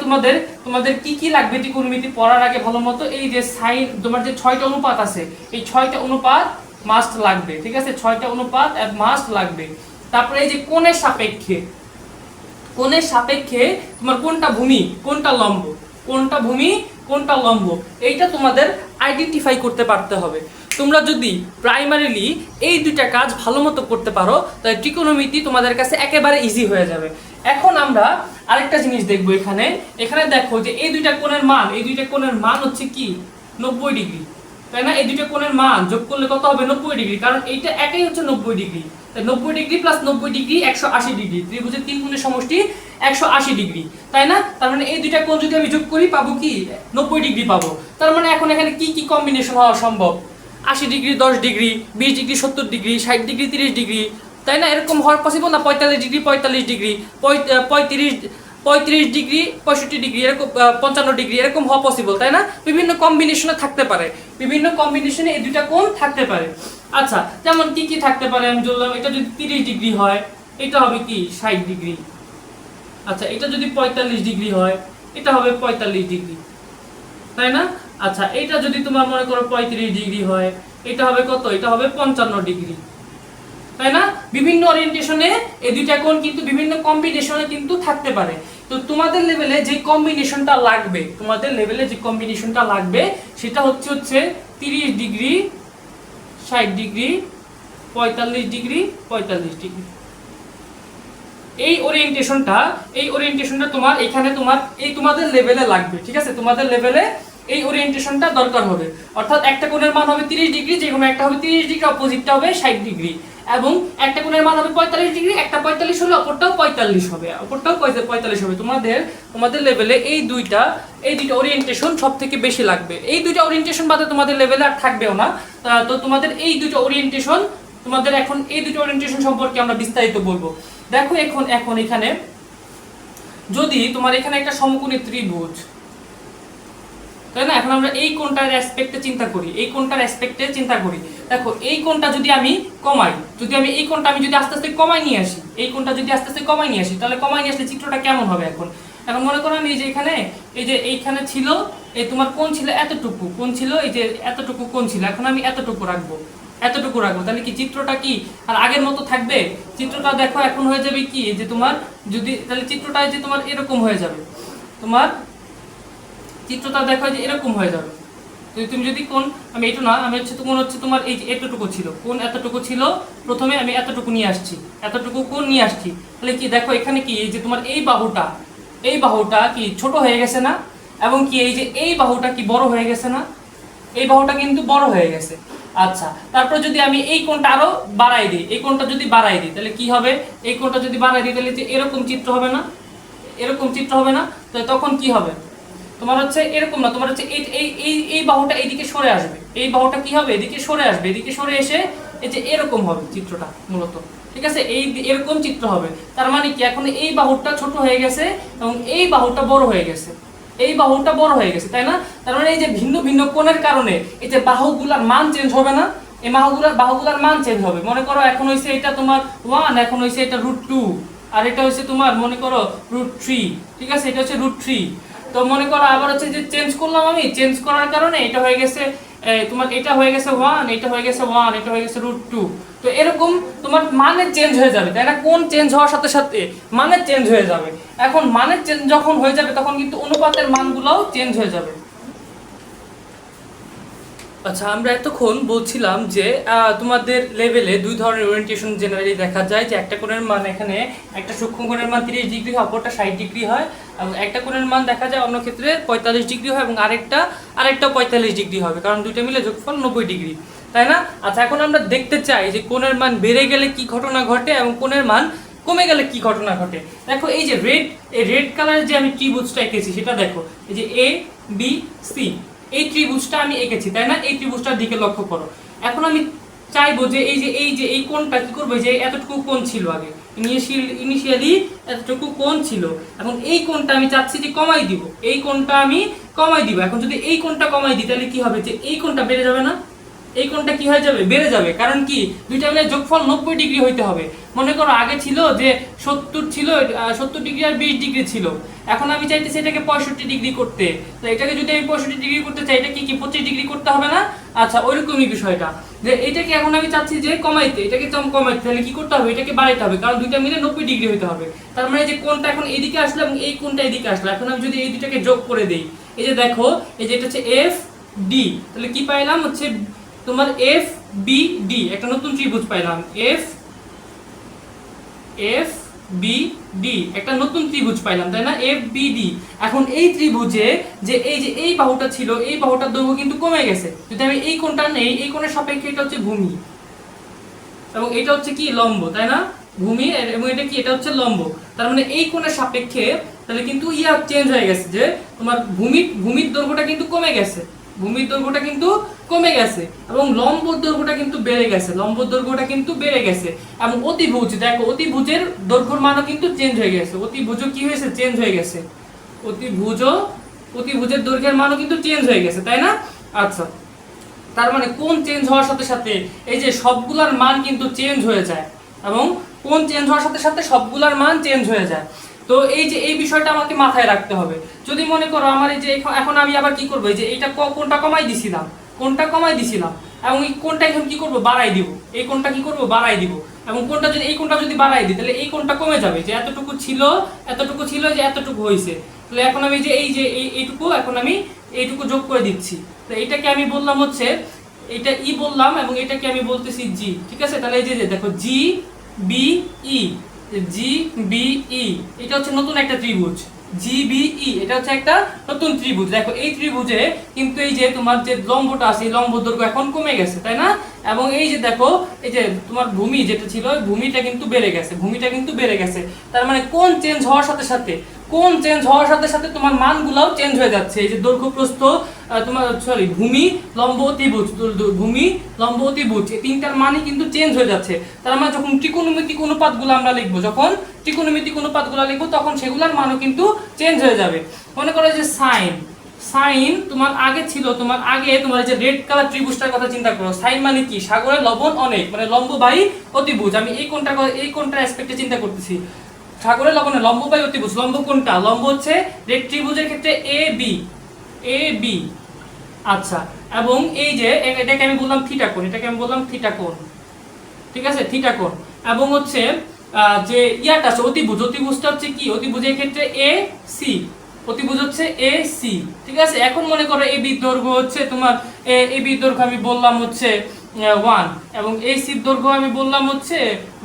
তোমাদের কি লাগবে ত্রিকোণমিতি পড়ার আগে? ভালো মতো এই যে সাইন, তোমার যে 6টা অনুপাত আছে, এই 6টা অনুপাত মাস্ট লাগবে, ঠিক আছে? 6টা অনুপাত মাস্ট লাগবে। তারপরে এই যে কোণের সাপেক্ষে তোমার কোনটা ভূমি, কোনটা লম্ব, কোনটা ভূমি, কোনটা লম্ব, এইটা তোমাদের আইডেন্টিফাই করতে পারতে হবে। তোমরা যদি প্রাইমারিলি এই দুইটা কাজ ভালো মতো করতে পারো, তাহলে ত্রিকোণমিতি তোমাদের কাছে একেবারে ইজি হয়ে যাবে। এখন আমরা আরেকটা জিনিস দেখবো। এখানে দেখো যে এই দুইটা কোণের মান হচ্ছে কি? 90 ডিগ্রি, তাই না? এই দুইটা কোণের মান যোগ করলে কত হবে? 90 ডিগ্রি, কারণ এইটা একই হচ্ছে 90 ডিগ্রি। তাই 90 ডিগ্রি প্লাস 90 ডিগ্রি 180 ডিগ্রি। ত্রিভুজের 3 কোণের সমষ্টি 180 ডিগ্রি, তাই না? তার মানে এই দুইটা কোণ যদি আমি যোগ করি, পাবো কি? 90 ডিগ্রি পাবো। তার মানে এখন এখানে কি কম্বিনেশন হওয়া সম্ভব? 80 degree 10 degree, 20 degree 70 degree, 60 degree 30 degree, তাই না? এরকম হওয়ার পসিবল না? 45 ডিগ্রি 45 ডিগ্রি, 35 ডিগ্রি 65 ডিগ্রি, এরকম 55 ডিগ্রি, এরকম হওয়া পসিবল, তাই না? বিভিন্ন কম্বিনেশনে থাকতে পারে, বিভিন্ন কম্বিনেশনে এই দুইটা কোণ থাকতে পারে। আচ্ছা, যেমন কি থাকতে পারে আমি বললাম। এটা যদি 30 ডিগ্রি হয়, এটা হবে কি? 60 ডিগ্রি। আচ্ছা, এটা যদি 45 ডিগ্রি হয়, এটা হবে 45 ডিগ্রি, তাই না? আচ্ছা, এটা যদি তোমার মনে করো 35 ডিগ্রি হয়, এটা হবে কত? এটা হবে 55 ডিগ্রি, তাই না? বিভিন্ন ওরিয়েন্টেশনে এই দুইটা কোণ কিন্তু বিভিন্ন কম্বিনেশনে কিন্তু থাকতে পারে। তো তোমাদের লেভেলে যে কম্বিনেশনটা লাগবে সেটা হচ্ছে 30 ডিগ্রি 60 ডিগ্রি 45 ডিগ্রি 45 ডিগ্রি। এই ওরিয়েন্টেশনটা তোমার এখানে তোমাদের লেভেলে লাগবে, ঠিক আছে? তোমাদের লেভেলে এই ওরিয়েন্টেশনটা দরকার হবে। অর্থাৎ একটা কোণের মান হবে 30 ডিগ্রি, যে কোনো একটা হবে 30 ডিগ্রি, অপোজিটটা হবে 60 ডিগ্রি, এবং একটা কোণের মান হবে 45 ডিগ্রি, একটা 45 হলে অপরটাও 45 হবে, অপরটাও 45 হবে। তোমাদের লেভেলে এই দুইটা ওরিয়েন্টেশন সবথেকে বেশি লাগবে। এই দুইটা ওরিয়েন্টেশন বাদে তোমাদের লেভেলে আর থাকবেও না। তো তোমাদের এই দুইটা ওরিয়েন্টেশন সম্পর্কে আমরা বিস্তারিত বলবো। দেখো এখন এখানে যদি তোমার এখানে একটা সমকোণী ত্রিভুজ, তাই না? এখন আমরা এই কোণটার অ্যাসপেক্টে চিন্তা করি। দেখো এই কোণটা যদি আমি কমাই, এই কোণটা আমি যদি আস্তে আস্তে কমাই নিয়ে আসি, তাহলে কমাই নিয়ে আসলে চিত্রটা কেমন হবে? এখন মনে করো আমি এইখানে ছিল, এই তোমার কোণ ছিল এতটুকু, এখন আমি এতটুকু রাখবো, তাহলে কি চিত্রটা কি আর আগের মতো থাকবে? চিত্রটা দেখো এখন হয়ে যাবে কি, যে তোমার তাহলে চিত্রটা যে তোমার এরকম হয়ে যাবে, চিত্রটা দেখো যে এরকম হয়ে যাবে। তুমি যদি কোণ, আমি এটা না, আমি তোমার এই যে এতটুকু ছিল, কোণ এতটুকু ছিল, প্রথমে আমি এতটুকু কোণ নিয়ে আসছি, তাহলে কি দেখো এখানে কি এই যে তোমার এই বাহুটা কি ছোট হয়ে গেছে না? এবং কি এই যে এই বাহুটা কি বড় হয়ে গেছে না? এই বাহুটা কিন্তু বড় হয়ে গেছে। আচ্ছা, তারপর যদি আমি এই কোণটা আরো বাড়াই দিই, তাহলে কি হবে? এই কোণটা যদি বাড়াই দিই তাহলে যে এরকম চিত্র হবে না? তাহলে তখন কি হবে? তোমার হচ্ছে এরকম না, তোমার হচ্ছে এই বাহুটা এইদিকে সরে আসবে, এই বাহুটা কি হবে? এদিকে সরে এসে এই যে এরকম হবে চিত্রটা মূলত, ঠিক আছে? এরকম চিত্র হবে। তার মানে কি এখন এই বাহুটা ছোট হয়ে গেছে এবং এই বাহুটা বড় হয়ে গেছে, তাই না? তার মানে এই যে ভিন্ন ভিন্ন কোণের কারণে এই যে বাহুগুলার মান চেঞ্জ হবে না? এই বাহুগুলার মান চেঞ্জ হবে। মনে করো এখন হইছে এটা তোমার 1, এখন হইছে এটা √2, আর এটা হইছে তোমার মনে করো √3, ঠিক আছে? এটা হচ্ছে √3। তো মনে করো আবার হচ্ছে যে চেঞ্জ করলাম, আমি চেঞ্জ করার কারণে এটা হয়ে গেছে তোমার এটা হয়ে গেছে 1, এটা হয়ে গেছে √2। তো এরকম তোমার মানে চেঞ্জ হয়ে যাবে, তাই না? কোন চেঞ্জ হওয়ার সাথে সাথে মানে চেঞ্জ হয়ে যাবে। এখন মানের চেঞ্জ যখন হয়ে যাবে তখন কিন্তু অনুপাতের মানগুলোও চেঞ্জ হয়ে যাবে। আচ্ছা, আমরা এতক্ষণ বলছিলাম যে তোমাদের লেভেলে দুই ধরনের ওরিয়েন্টেশন জেনারেলি দেখা যায়, যে একটা কোণের মান এখানে একটা সূক্ষ্ম কোণের মান 30 ডিগ্রি হয়, অপরটা 60 ডিগ্রি হয়, এবং একটা কোণের মান দেখা যায় অন্য ক্ষেত্রে 45 ডিগ্রি হয়, এবং আরেকটা 45 ডিগ্রি হবে, কারণ দুইটা মিলে যোগফল 90 ডিগ্রি, তাই না? আচ্ছা, এখন আমরা দেখতে চাই যে কোণের মান বেড়ে গেলে কি ঘটনা ঘটে এবং কোণের মান কমে গেলে কি ঘটনা ঘটে। দেখো এই যে রেড কালারের যে আমি ত্রিভুজটা এঁকেছি সেটা দেখো, এই যে ABC, এই ত্রিভুজটা আমি এঁকেছি, তাই না? এই ত্রিভুজটার দিকে লক্ষ্য করো। এখন আমি চাইবো যে এই কোণটা কি করবে, যে এতটুকু কোণ ছিল আগে, ইনিশিয়ালি এতটুকু কোণ ছিল, এখন এই কোণটা আমি চাচ্ছি যে কমাই দিব, এখন যদি এই কোণটা কমাই দিই তাহলে কি হবে, যে এই কোণটা বেড়ে যাবে না? এই কোণটা কি হয়ে যাবে? বেড়ে যাবে। কারণ কি দুইটা মিলে যোগফল 90 ডিগ্রি হইতে হবে। মনে করো আগে ছিল যে 70 ডিগ্রি আর 20 ডিগ্রি ছিল, এখন আমি চাইতেছি এটাকে 65 ডিগ্রি করতে। তো এটাকে যদি আমি 65 ডিগ্রি করতে চাই, এটা কি 25 ডিগ্রি করতে হবে না? আচ্ছা, ওইরকমই বিষয়টা, যে এটাকে এখন আমি চাচ্ছি যে কমাইতে, তাহলে কি করতে হবে? এটাকে বাড়াইতে হবে, কারণ দুইটা মিলে 90 ডিগ্রি হইতে হবে। তার মানে যে কোণটা এখন এইদিকে আসলো এবং এই কোণটা এইদিকে আসলো, এখন আমি যদি এই দুটাকে যোগ করে দেই, এই যে দেখো এই যে এটা হচ্ছে FD, তাহলে কি পাইলাম? হচ্ছে তোমার FBD, একটা নতুন ত্রিভুজ পাইলাম, FBD, একটা নতুন ত্রিভুজ পাইলাম, তাই না? FBD। এখন এই ত্রিভুজে যে এই বাহুটা ছিল, এই বাহুটার দৈর্ঘ্য কিন্তু কমে গেছে। যদি আমি এই কোণটা নেই, এই কোণের সাপেক্ষে এটা হচ্ছে ভূমি এবং এটা হচ্ছে কি লম্ব, তাই না? ভূমি এবং এটা কি, এটা হচ্ছে লম্ব। তার মানে এই কোণের সাপেক্ষে তাহলে কিন্তু চেঞ্জ হয়ে গেছে, যে তোমার ভূমির দৈর্ঘ্যটা কিন্তু কমে গেছে, এবং লম্বর দৈর্ঘ্যটা কিন্তু বেড়ে গেছে, এবং অতিভুজ, দেখো অতিভুজের দৈর্ঘ্যের মানও কিন্তু চেঞ্জ হয়ে গেছে, অতিভুজের দৈর্ঘ্যের মানও কিন্তু চেঞ্জ হয়ে গেছে, তাই না? আচ্ছা, তার মানে কোণ চেঞ্জ হওয়ার সাথে সাথে এই যে সবগুলার মান কিন্তু চেঞ্জ হয়ে যায়, এবং কোণ চেঞ্জ হওয়ার সাথে সাথে সবগুলার মান চেঞ্জ হয়ে যায়। তো এই যে এই বিষয়টা আমাকে মাথায় রাখতে হবে। যদি মনে করো আমার এই যে এখন আমি আবার কি করবো, এই যে এইটা কোণটা কমাই দিছিলাম, এবং এই কোণটা এখন কি করবো, বাড়াই দিব, এবং কোণটা যদি এই কোণটা যদি বাড়াই দিই তাহলে এই কোণটা কমে যাবে, যে এতটুকু ছিল যে এতটুকু হয়েছে, তাহলে এখন আমি যে এইটুকু এখন আমি এইটুকু যোগ করে দিচ্ছি। তো এইটাকে আমি বললাম হচ্ছে এটা ই বললাম এবং এটাকে আমি বলতেছি জি, ঠিক আছে। তাহলে এই যে দেখো G B E, G B E, এটা হচ্ছে নতুন একটা ত্রিভুজ। জি বি ই, এটা হচ্ছে একটা নতুন ত্রিভুজ। দেখো এই ত্রিভুজে কিন্তু এই যে তোমার যে লম্বটা আছে, এই লম্ব দৈর্ঘ্য এখন কমে গেছে, তাই না? এবং এই যে দেখো এই যে তোমার ভূমি যেটা ছিল, ভূমিটা কিন্তু বেড়ে গেছে, ভূমিটা কিন্তু বেড়ে গেছে। তার মানে কোণ চেঞ্জ হওয়ার সাথে সাথে, কোণ চেঞ্জ হওয়ার সাথে সাথে তোমার মানগুলাও চেঞ্জ হয়ে যাচ্ছে। এই যে দৈর্ঘ্য প্রস্থ, তোমার সরি ভূমি লম্ব অতিভুজ, ভূমি লম্ব অতিভুজ, এই তিনটার মানই কিন্তু চেঞ্জ হয়ে যাচ্ছে। তার মানে যখন ত্রিকোণমিতিক অনুপাতগুলো আমরা লিখবো, যখন ত্রিকোণমিতিক অনুপাতগুলো লিখবো, তখন সেগুলোর মানও কিন্তু চেঞ্জ হয়ে যাবে। মনে করো যে সাইন, সাইন তোমার আগে ছিল, তোমার আগে তোমার যে রেড কালার ত্রিভুজটার কথা চিন্তা করো। সাইন মানে কি? সাগরে লবণ অনেক, মানে লম্ব বাই অতিভুজ। আমি এই কোণটা অ্যাসপেক্টে চিন্তা করতেছি। সাগরে লবণে লম্ব বাই অতিভুজ, লম্ব কোনটা? লম্ব হচ্ছে রেড ত্রিভুজের ক্ষেত্রে এ বি, এ বি। আচ্ছা, এবং এই যে এটাকে আমি বললাম থিটা কোণ, এটাকে আমি বললাম থিটা কোণ, ঠিক আছে, থিটা কোণ। এবং হচ্ছে যে ইয়াটা আছে অতিভুজ, অতিভুজটা হচ্ছে কি? অতিভুজের ক্ষেত্রে এ সি, অতিভুজ হচ্ছে এ সি, ঠিক আছে। এখন মনে করো এ বি দৈর্ঘ্য হচ্ছে তোমার, এ বি দৈর্ঘ্য আমি বললাম হচ্ছে 1, এবং এ সি দৈর্ঘ্য আমি বললাম হচ্ছে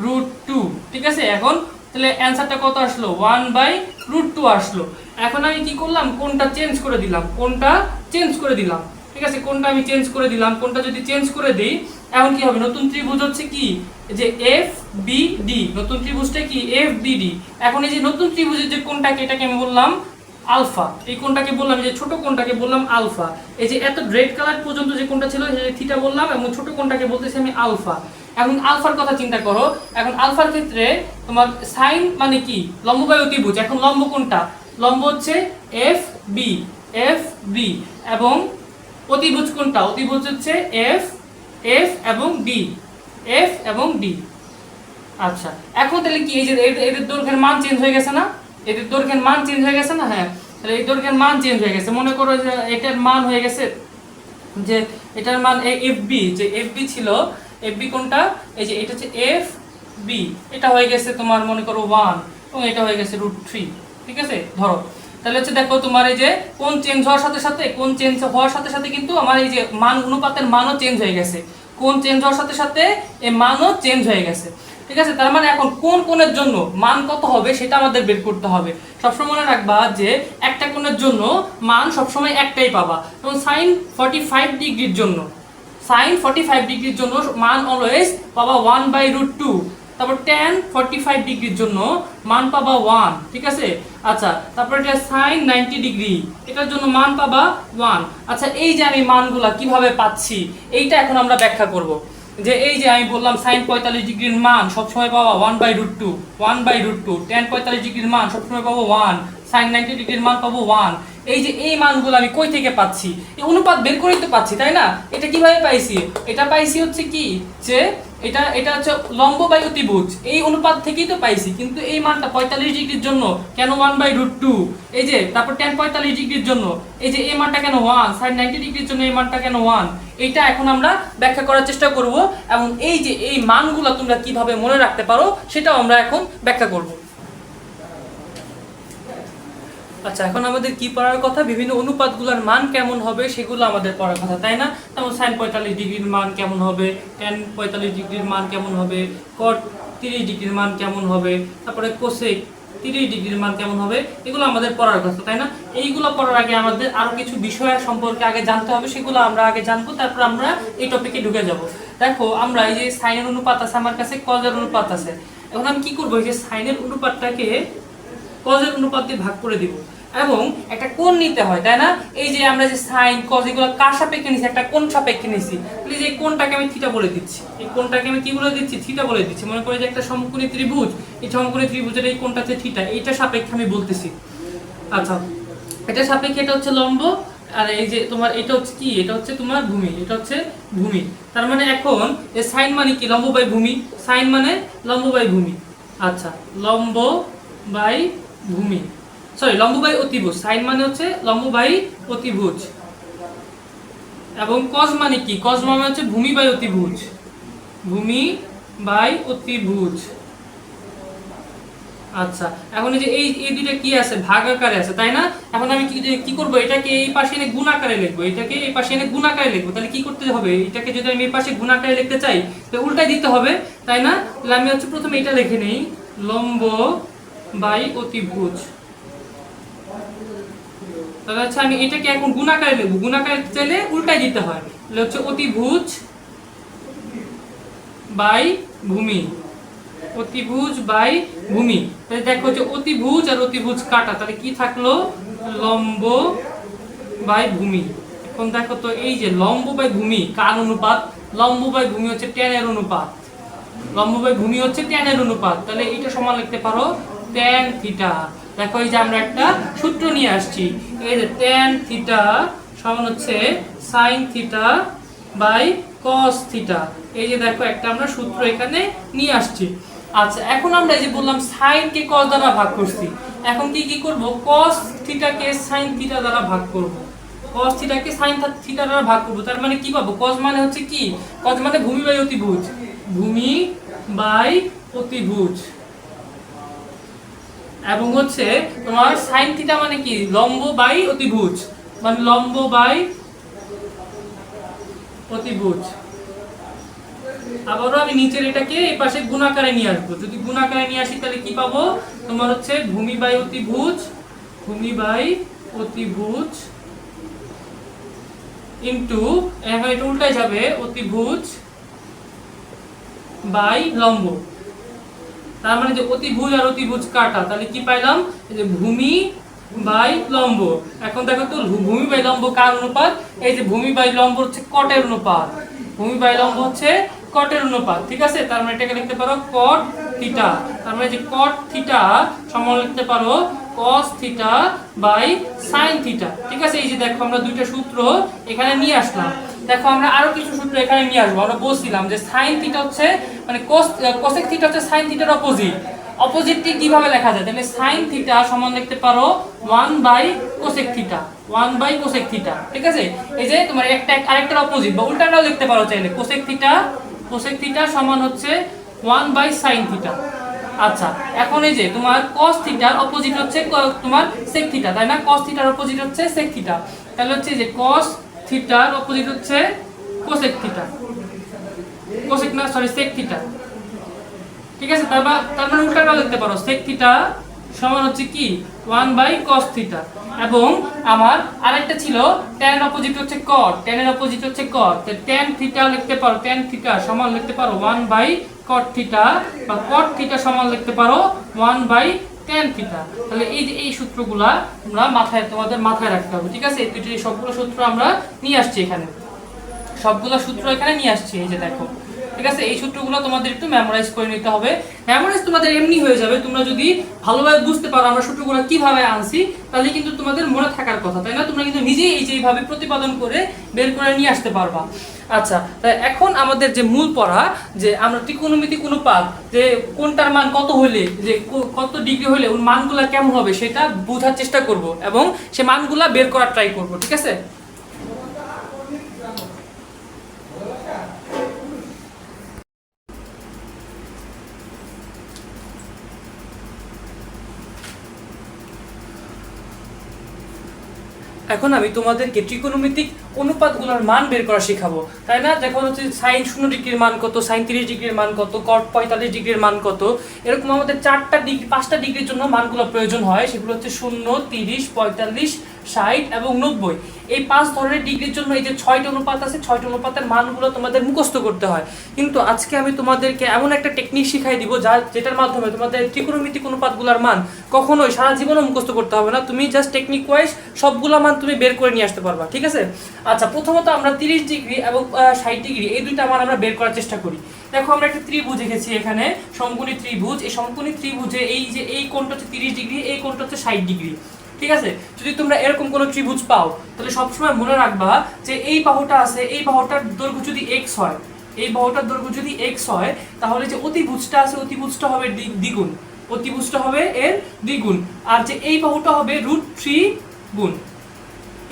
√2, ঠিক আছে। এখন তাহলে অ্যানসারটা কত আসলো? 1/√2 আসলো। এখন আমি কি করলাম? কোণটা চেঞ্জ করে দিলাম, কোণটা চেঞ্জ করে দিলাম, ঠিক আছে। কোণটা আমি চেঞ্জ করে দিলাম। কোণটা যদি চেঞ্জ করে দিই, এখন কি হবে? নতুন ত্রিভুজ হচ্ছে কি? যে এফ বি ডি, নতুন ত্রিভুজটা কি? F B D. এখন এই যে নতুন ত্রিভুজের যে কোণটাকে, এটাকে আমি বললাম আলফা। এই কোণটাকে বললাম, এই যে ছোট কোণটাকে বললাম আলফা। এই যে এত রেড কালার পর্যন্ত যে কোণটা ছিল, থিটা বললাম, এবং ছোট কোণটাকে বলতেছি আমি আলফা। এখন আলফার কথা চিন্তা করো। এখন আলফার ক্ষেত্রে তোমার সাইন মানে কি? লম্ব বাই অতিভুজ। এখন লম্ব কোনটা? লম্ব হচ্ছে এফ বি, এফ বি। এবং অতিভুজ কোনটা? অতিভুজ হচ্ছে এফ, এফ এবং ডি, এফ এবং ডি। আচ্ছা, এখন তাহলে কি এই যে এদের দৈর্ঘ্যের মান চেঞ্জ হয়ে গেছে না? এদের দৈর্ঘ্যের মান চেঞ্জ হয়ে গেছে না? হ্যাঁ, তাহলে এই দৈর্ঘ্যের মান চেঞ্জ হয়ে গেছে। মনে করো যে এটার মান হয়ে গেছে, যে এটার মান এফ বি, যে এফ বি ছিল, এফ বি কোনটা? এই যে এটা হচ্ছে এফ বি, এটা হয়ে গেছে তোমার মনে করো 1, এবং এটা হয়ে গেছে √3, ঠিক আছে। ধরো তাহলে হচ্ছে দেখো তোমার এই যে কোণ চেঞ্জ হওয়ার সাথে সাথে, কোণ চেঞ্জ হওয়ার সাথে সাথে কিন্তু আমার এই যে মান, অনুপাতের মানও চেঞ্জ হয়ে গেছে। কোণ চেঞ্জ হওয়ার সাথে সাথে এই মানও চেঞ্জ হয়ে গেছে, ঠিক আছে। তার মানে এখন কোন কোণের জন্য মান কত হবে সেটা আমাদের বের করতে হবে। সবসময় মনে রাখবা যে একটা কোণের জন্য মান সবসময় একটাই পাবা। যেমন সাইন 45 ডিগ্রির জন্য, সাইন 45 ডিগ্রির জন্য মান অলওয়েজ পাবা 1/√2। তারপর tan 45 ডিগ্রির জন্য মান পাবা 1, ঠিক আছে। আচ্ছা, তারপর এটা সাইন 90 ডিগ্রি, এটার জন্য মান পাবা 1। আচ্ছা, এই যে আমি মানগুলা কিভাবে পাচ্ছি, এইটা এখন আমরা ব্যাখ্যা করব। যে এই যে আমি বললাম সাইন 45 ডিগ্রির মান সবসময় পাবা 1/√2, 1/√2। tan 45 ডিগ্রির মান সবসময় পাবো 1, সাইন 90 ডিগ্রির মান পাবো 1। এই যে এই মানগুলো আমি কই থেকে পাচ্ছি? এই অনুপাত বের করেই তো পাচ্ছি, তাই না? এটা কিভাবে পাইছি? এটা পাইছি হচ্ছে কি, যে এটা হচ্ছে লম্ব বাই অতিভুজ, এই অনুপাত থেকেই তো পাইছি। কিন্তু এই মানটা 45 ডিগ্রির জন্য কেন 1/√2? এই যে তারপর tan 45 ডিগ্রির জন্য এই যে এই মানটা কেন 1, sin 90 ডিগ্রির জন্য এই মানটা কেন 1? এইটা এখন আমরা ব্যাখ্যা করার চেষ্টা করব, এবং এই যে এই মানগুলো তোমরা কিভাবে মনে রাখতে পারো সেটাও আমরা এখন ব্যাখ্যা করব। আচ্ছা, এখন আমাদের কি পড়ার কথা? বিভিন্ন অনুপাতগুলোর মান কেমন হবে সেগুলো আমাদের পড়ার কথা, তাই না? যেমন সাইন 45 ডিগ্রির মান কেমন হবে, tan 45 ডিগ্রির মান কেমন হবে, cot 30 ডিগ্রির মান কেমন হবে, তারপরে কোসেক 30 ডিগ্রির মান কেমন হবে, এগুলো আমাদের পড়ার কথা, তাই না? এইগুলো পড়ার আগে আমাদের আরো কিছু বিষয় সম্পর্কে আগে জানতে হবে, সেগুলো আমরা আগে জানবো, তারপর আমরা এই টপিকে ঢুকে যাব। দেখো আমরা এই যে সাইনের অনুপাত আছে আমার কাছে, কজের অনুপাত আছে। এখন আমি কি করবো? এই যে সাইনের অনুপাতটাকে কজের অনুপাত দিয়ে ভাগ করে দিব, এবং একটা কোণ নিতে হয়, তাই না? এই যে আমরা যে সাইন কজ এগুলো কার সাপেক্ষে নিছি? একটা কোণ সাপেক্ষে নিছি। এই যে কোণটাকে আমি থিটা বলে দিচ্ছি, এই কোণটাকে আমি কি বলে দিচ্ছি? থিটা বলে দিচ্ছি। মনে করে যে একটা সমকোণী ত্রিভুজ, এই সমকোণী ত্রিভুজের এই কোণটা হচ্ছে থিটা, এইটা সাপেক্ষে আমি বলতেছি। আচ্ছা, এটা সাপেক্ষে, এটা হচ্ছে লম্ব, আর এই যে তোমার এটা হচ্ছে কি? এটা হচ্ছে তোমার ভূমি, এটা হচ্ছে ভূমি। তার মানে এখন এই সাইন মানে কি? লম্ব বাই ভূমি, সাইন মানে লম্ব বাই ভূমি। আচ্ছা, লম্ব বাই ভূমি, সরি লম্ব বাই অতিভুজ। সাইন মানে হচ্ছে লম্ব বাই অতিভুজ, এবং কজ মানে কি? কজ মানে হচ্ছে ভূমি বাই অতিভুজ, ভূমি বাই অতিভুজ। আচ্ছা, এখন এই যে এই দুইটা কি আছে, ভাগ আকারে আছে তাই না? এখন আমি কি করব, এটাকে এই পাশে এনে গুণ আকারে লিখবো, এটাকে এই পাশে এনে গুণ আকারে লিখবো। তাহলে কি করতে হবে, এটাকে যদি আমি এই পাশে গুণ আকারে লিখতে চাই তাহলে উল্টাই দিতে হবে তাই না? তাহলে আমি হচ্ছে প্রথমে এটা লিখে নেই, লম্ব বাই অতিভুজ। তাহলে হচ্ছে আমি এটাকে এখন গুণ আকারে লিখবো, গুণ আকারে চাইলে উল্টাই দিতে হয়। তাহলে হচ্ছে অতিভুজ বাই ভূমি, অতিভুজ বাই ভূমি। তাহলে দেখো যে অতিভুজ আর অতিভুজ কাটা, তাহলে কি থাকলো, লম্ব বাই ভূমি। এখন দেখো তো এই যে লম্ব বাই ভূমি কার অনুপাত, লম্ব বাই ভূমি হচ্ছে tan এর অনুপাত, লম্ব বাই ভূমি হচ্ছে tan এর অনুপাত। তাহলে এটা সমান লিখতে পারো tan থিটা। দেখো এই যে আমরা একটা সূত্র নিয়ে আসছি, এই যে tan থিটা সমান হচ্ছে sin theta by cos theta. এই যে দেখো একটা আমরা সূত্র এখানে নিয়ে আসছি। আচ্ছা, এখন আমরা এই যে বললাম sin কে cos দ্বারা ভাগ করছি, এখন কি করব, cos থিটা কে sin থিটা দ্বারা ভাগ করব, cos থিটা কে sin থিটা দ্বারা ভাগ করব। তার মানে কি পাবো, cos মানে হচ্ছে কি, cos মানে ভূমি বাই অতিভুজ, ভূমি বাই অতিভুজ, এবং হচ্ছে তোমার sin থিটা মানে কি, লম্ব বাই অতিভুজ, মানে লম্ব বাই অতিভুজ। আবারও আমি নিচের এটাকে এই পাশে গুণাকারে নিয়ে আসবো, যদি গুণাকারে নিয়ে আসি তাহলে কি পাবো, তোমার হচ্ছে ভূমি বাই অতিভুজ, ভূমি বাই অতিভুজ ইনটু, এখন এটা উল্টাই যাবে, অতিভুজ বাই লম্ব। তার মানে যে অতিভুজ আর অতিভুজ কাটা, তাহলে কি পাইলাম, এই যে ভূমি বাই লম্ব। এখন দেখো তো ভূমি বাই লম্ব কার অনুপাত, এই যে ভূমি বাই লম্ব হচ্ছে কটের অনুপাত, ভূমি বাই লম্ব হচ্ছে কটের অনুপাত, ঠিক আছে? তার মানে এটাকে লিখতে পারো cot থিটা। তার মানে যে cot থিটা সমান লিখতে পারো cos theta by sin theta, ঠিক আছে? এই যে দেখো আমরা দুইটা সূত্র এখানে নিয়ে আসলাম। দেখো আমরা আরো কিছু সূত্র এখানে নিয়ে আসবো। আমরা বলছিলাম যে sin থিটা হচ্ছে মানে cosec থিটা হচ্ছে sin থিটার অপোজিট, অপোজিটটি কিভাবে লেখা যায়, তাহলে sin থিটা সমান লিখতে পারো 1 by cosec theta, 1 by cosec theta, ঠিক আছে? এই যে তোমার একটা আরেকটার অপোজিট বা উল্টাটাও লিখতে পারো চাইলে, cosec থিটা সমান হচ্ছে 1 বাই sin থিটা। আচ্ছা, এখন এই যে তোমার cos থিটার অপোজিট হচ্ছে তোমার sec থিটা তাই না, cos থিটার অপোজিট হচ্ছে sec থিটা। তাহলে হচ্ছে যে cos থিটার অপোজিট হচ্ছে cosec থিটা, cosec না সরি sec থিটা, ঠিক আছে? তার মানে উল্টাটাও লিখতে পারো, sec থিটা সমান হচ্ছে কি 1 বাই cos থিটা। এবং আমার আরেকটা ছিল tan এর অপোজিট হচ্ছে cot, tan এর অপোজিট হচ্ছে cot, তো tan থিটা লিখতে পারো, tan থিটা সমান লিখতে পারো 1 বাই cot থিটা, বা cot থিটা সমান লিখতে পারো 1 বাই tan থিটা। তাহলে এই যে এই সূত্রগুলা তোমরা তোমাদের মাথায় রাখতে হবে, ঠিক আছে? এই সবগুলো সূত্র আমরা নিয়ে আসছি এখানে, সবগুলো সূত্র এখানে নিয়ে আসছি, এই যে দেখো, ঠিক আছে? এই সূত্রগুলো তোমাদের একটু মেমোরাইজ করে নিতে হবে। মেমোরাইজ তোমাদের এমনি হয়ে যাবে, তোমরা যদি ভালোভাবে বুঝতে পারো আমরা সূত্রগুলো কিভাবে আনছি, তাহলে কিন্তু তোমাদের মনে থাকার কথা তাই না? তোমরা কিন্তু নিজেই এইভাবে প্রতিপাদন করে বের করে নিয়ে আসতে পারবা। আচ্ছা, তাই এখন আমাদের যে মূল পড়া, যে আমরা ত্রিকোণমিতিক অনুপাত, যে কোনটার মান কত হলে, যে কত ডিগ্রি হলে ওর মানগুলো কেমন হবে সেটা বোঝার চেষ্টা করব এবং সে মানগুলা বের করার ট্রাই করব, ঠিক আছে? এখন আমি তোমাদেরকে ত্রিকোণমিতিক অনুপাতগুলোর মান বের করা শেখাবো তাই না? দেখো হচ্ছে sin 0 ডিগ্রির মান কত, sin 30 ডিগ্রির মান কত, cot 45 ডিগ্রির মান কত, এরকম আমাদের 5টা ডিগ্রির জন্য মানগুলো প্রয়োজন হয়। সেগুলো হচ্ছে 0, 30, 45, 60 এবং 90। এই 5 ধরনের ডিগ্রির জন্য এই যে 6টা অনুপাত আছে, 6টা অনুপাতের মানগুলো তোমাদের মুখস্থ করতে হয়। কিন্তু আজকে আমি তোমাদেরকে এমন একটা টেকনিক শিখাই দিব যেটার মাধ্যমে তোমাদের ত্রিকোণমিতিক অনুপাতগুলোর মান কখনোই সারা জীবনও মুখস্থ করতে হবে না, তুমি জাস্ট টেকনিক ওয়াইজ সবগুলো মান তুমি বের করে নিয়ে আসতে পারবা, ঠিক আছে? আচ্ছা, প্রথমত আমরা 30 ডিগ্রি এবং 60 ডিগ্রি এই দুইটা মান আমরা বের করার চেষ্টা করি। দেখো আমরা একটা ত্রিভুজ এঁকেছি এখানে, সমকোণী ত্রিভুজ। এই সমকোণী ত্রিভুজে এই যে এই কোণটা হচ্ছে 30 ডিগ্রি, এই কোণটা হচ্ছে 60 ডিগ্রি, ঠিক আছে? যদি তোমরা এরকম কোনো ত্রিভুজ পাও তাহলে সবসময় মনে রাখবা যে এই বাহুটা আছে, এই বাহুটার দৈর্ঘ্য যদি x হয়, এই বাহুটার দৈর্ঘ্য যদি x হয়, তাহলে যে অতিভুজটা আছে অতিভুজটা হবে দ্বিগুণ, অতিভুজটা হবে এর দ্বিগুণ, আর যে এই বাহুটা হবে √3 গুণ,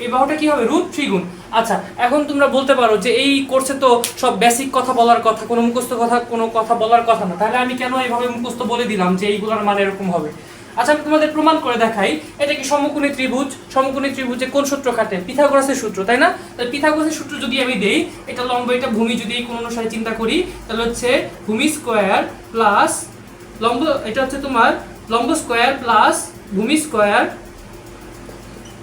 এই বাহুটা কি হবে √3 গুণ। আচ্ছা এখন তোমরা বলতে পারো যে এই কোর্সে তো সব বেসিক কথা বলার কথা, কোনো মুখস্থ কথা কোনো কথা বলার কথা না, তাহলে আমি কেন এইভাবে মুখস্থ বলে দিলাম যে এইগুলোর মান এরকম হবে। আচ্ছা আমি তোমাদের প্রমাণ করে দেখাই। এটা কি সমকোণী ত্রিভুজ, সমকোণী ত্রিভুজে কোন সূত্র খাটে? পিথাগোরাসের সূত্র, তাই না? তাহলে পিথাগোরাসের সূত্র যদি আমি দেই, এটা লম্ব এটা ভূমি, যদি এই কোণ অনুসারে চিন্তা করি তাহলে হচ্ছে ভূমি স্কয়ার প্লাস লম্ব, এটা হচ্ছে তোমার লম্ব স্কয়ার প্লাস ভূমি স্কয়ার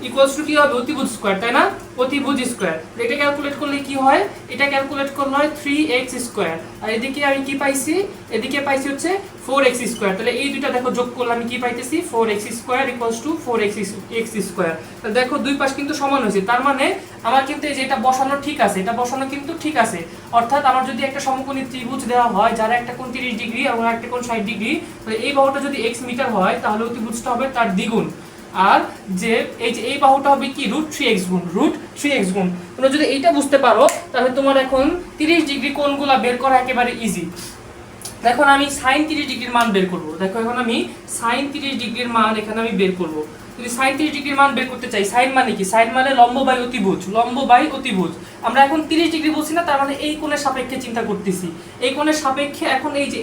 ইকুয়ালস টু কি হবে অতিভুজ স্কয়ার, তাই না? অতিভুজ স্কয়ার। এটা ক্যালকুলেট করলে কি হয়? এটা ক্যালকুলেট করলে হয় 3x স্কয়ার, আর এদিকে আমি কি পাইছি? এদিকে পাইছি হচ্ছে 4x স্কয়ার। তাহলে এই দুইটা দেখো যোগ করলে আমি কি পাইতেছি? 4x square equals to 4x square. তাহলে দেখো দুই পাশ কিন্তু সমান হয়েছে, তার মানে আমার কিন্তু এই যে এটা বসানো ঠিক আছে, এটা বসানো কিন্তু ঠিক আছে। অর্থাৎ আমার যদি একটা সমকোণী ত্রিভুজ দেওয়া হয় যার একটা কোণ 30 ডিগ্রি এবং একটা কোণ 60 ডিগ্রি, তাহলে এই বাহুটা যদি x মিটার হয় তাহলে অতিভুজটা হবে তার দ্বিগুণ। আর যে এই বাহুটা হবে কি √3x গুণ, √3x গুণ। তোমরা যদি এইটা বুঝতে পারো তাহলে তোমার এখন 30 ডিগ্রি কোণগুলো বের করা একেবারে ইজি। দেখো আমি sin 30 ডিগ্রির মান বের করব। দেখো এখন আমি sin 30 ডিগ্রির মান এখানে আমি বের করব। যদি sin 30 ডিগ্রির মান বের করতে চাই, sin মানে কি? sin মানে লম্ব বাই অতিভুজ, লম্ব বাই অতিভুজ। আমরা এখন 30 ডিগ্রি বলছি না, তার মানে এই কোণের সাপেক্ষে চিন্তা করতেছি। এই কোণের সাপেক্ষে এখন এই যে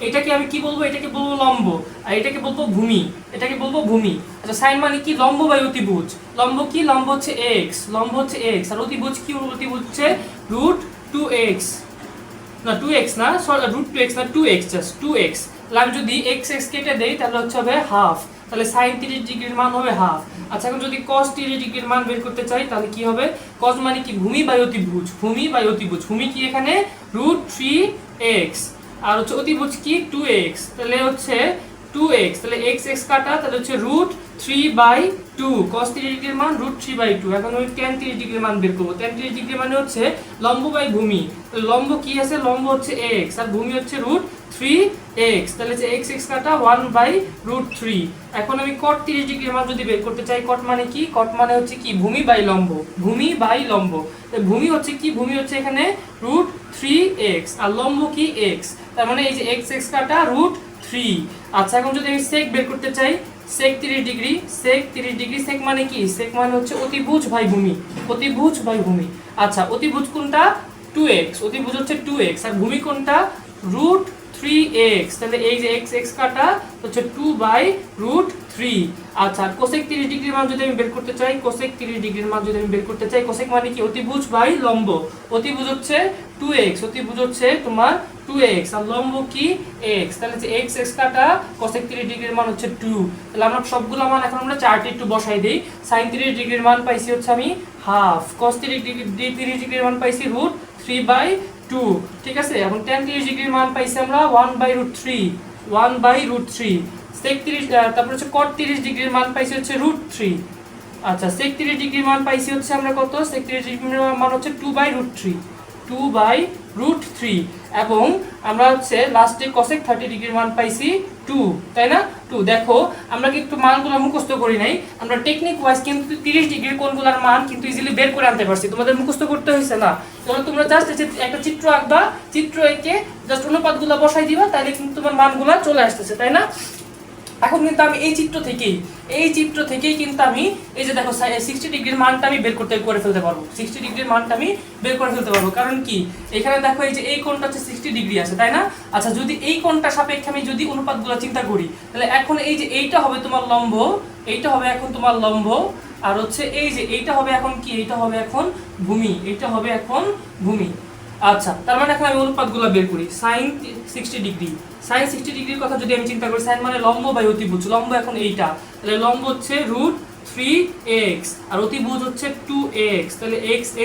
এইটাকে আমি কি বলবো? এটাকে বলবো লম্ব, আর এটাকে বলবো ভূমি, এটাকে বলবো ভূমি। আচ্ছা sin মানে কি? লম্ব বাই অতিভুজ। লম্ব কি? লম্ব হচ্ছে x, লম্ব হচ্ছে x, আর অতিভুজ কি? অতিভুজ হচ্ছে √2x, না 2x না, সরি √2x না 2x, জাস্ট 2x। তাহলে আমি যদি x কেটে দেই তাহলে হচ্ছে হবে হাফ, তাহলে sin 30 ডিগ্রির মান হবে হাফ। আচ্ছা এখন যদি cos 30 ডিগ্রির মান বের করতে চাই তাহলে কি হবে? cos মানে কি? ভূমি বাই অতিভুজ, ভূমি বাই অতিভুজ। ভূমি কি এখানে? √3x, আর হচ্ছে অতিভুজ কি? 2x, তাহলে হচ্ছে 2x, তাহলে x কাটা, তাহলে হচ্ছে √3/2, cos 30 ডিগ্রির মান √3/2। এখন আমি tan 30 ডিগ্রির মান বের করব। tan 30 ডিগ্রির মানে হচ্ছে লম্ব বাই ভূমি, লম্ব কি আছে? লম্ব হচ্ছে x আর ভূমি হচ্ছে √3x, তাহলে হচ্ছে x কাটা 1/√3। এখন আমি cot 30 ডিগ্রির মান যদি বের করতে চাই, cot মানে কি? cot মানে হচ্ছে কি? ভূমি বাই লম্ব, ভূমি বাই লম্ব। ভূমি হচ্ছে কি? ভূমি হচ্ছে এখানে √3x, আর লম্ব কি? x, তার মানে এই যে x কাটা √3। আচ্ছা এখন যদি আমি sec বের করতে চাই, sec 30 degree, sec 30 degree, sec মানে কি? sec মানে হচ্ছে অতিভুজ বাই ভূমি, অতিভুজ বাই ভূমি। আচ্ছা অতিভুজ কোনটা? 2x, অতিভুজ হচ্ছে 2x, আর ভূমি কোনটা? √3x, তাহলে এই যে x কাটা হচ্ছে 2/√3। আচ্ছা cosec 30 ডিগ্রির মান যদি আমি বের করতে চাই, cosec 30 ডিগ্রির মান যদি আমি বের করতে চাই, cosec মানে কি? অতিভুজ বাই লম্ব, অতিভুজ হচ্ছে 2x, অতিভুজ হচ্ছে তোমার 2x, আর লম্ব কি? x, তাহলে যে x কাটা cosec 30 ডিগ্রির মান হচ্ছে 2। তাহলে আমরা সবগুলো মান এখন আমরা চার্টে একটু বসাই দেই। sin 30 ডিগ্রির মান পাইছি হচ্ছে আমি হাফ, cos 30 ডিগ্রির মান পাইছি √3/2, ঠিক আছে। এখন tan 30 ডিগ্রির মান পাইছি আমরা 1/√3, 1/√3। sec 30 তারপর হচ্ছে cot 30 ডিগ্রির মান পাইছি হচ্ছে √3। আচ্ছা sec 30 ডিগ্রির মান পাইছি হচ্ছে আমরা কত? sec 30 ডিগ্রির মান হচ্ছে 2/√3, 2/√3। এবং আমরা হচ্ছে লাস্টে cosec 30 ডিগ্রির মান পাইছি 2, তাই না? 2। দেখো আমরা কিন্তু মানগুলো মুখস্থ করি নাই, আমরা টেকনিক ওয়াইজ কিন্তু 30 ডিগ্রির কোণগুলোর মান কিন্তু ইজিলি বের করে আনতে পারছি। তোমাদের মুখস্থ করতে হয়েছে না, যখন তোমরা জাস্ট একটা চিত্র আঁকবা, চিত্র এঁকে জাস্ট অনুপাতগুলো বসাই দিবা, তাহলে কিন্তু তোমার মানগুলো চলে আসতেছে, তাই না? এখন কিন্তু আমি এই চিত্র থেকেই কিন্তু আমি এই যে দেখো 60 ডিগ্রির মানটা আমি বের করে ফেলতে পারবো, 60 ডিগ্রির মানটা আমি বের করে ফেলতে পারবো। কারণ কি? এখানে দেখো এই যে এই কোণটা হচ্ছে 60 ডিগ্রি আছে, তাই না? আচ্ছা যদি এই কোণটা সাপেক্ষে আমি যদি অনুপাতগুলো চিন্তা করি, তাহলে এখন এই যে এইটা হবে তোমার লম্ব, এইটা হবে এখন তোমার লম্ব, আর হচ্ছে এই যে এইটা হবে এখন কি? এইটা হবে এখন ভূমি, এইটা হবে এখন ভূমি। আচ্ছা তার মানে এখন আমি অনুপাতগুলো বের করি। sin 60 ডিগ্রি, sin 60 ডিগ্রির কথা যদি আমি চিন্তা করি, sin মানে লম্ব বাই অতিভুজ, লম্ব এখন এইটা, তাহলে লম্ব হচ্ছে √3x, আর অতিভুজ হচ্ছে 2x, তাহলে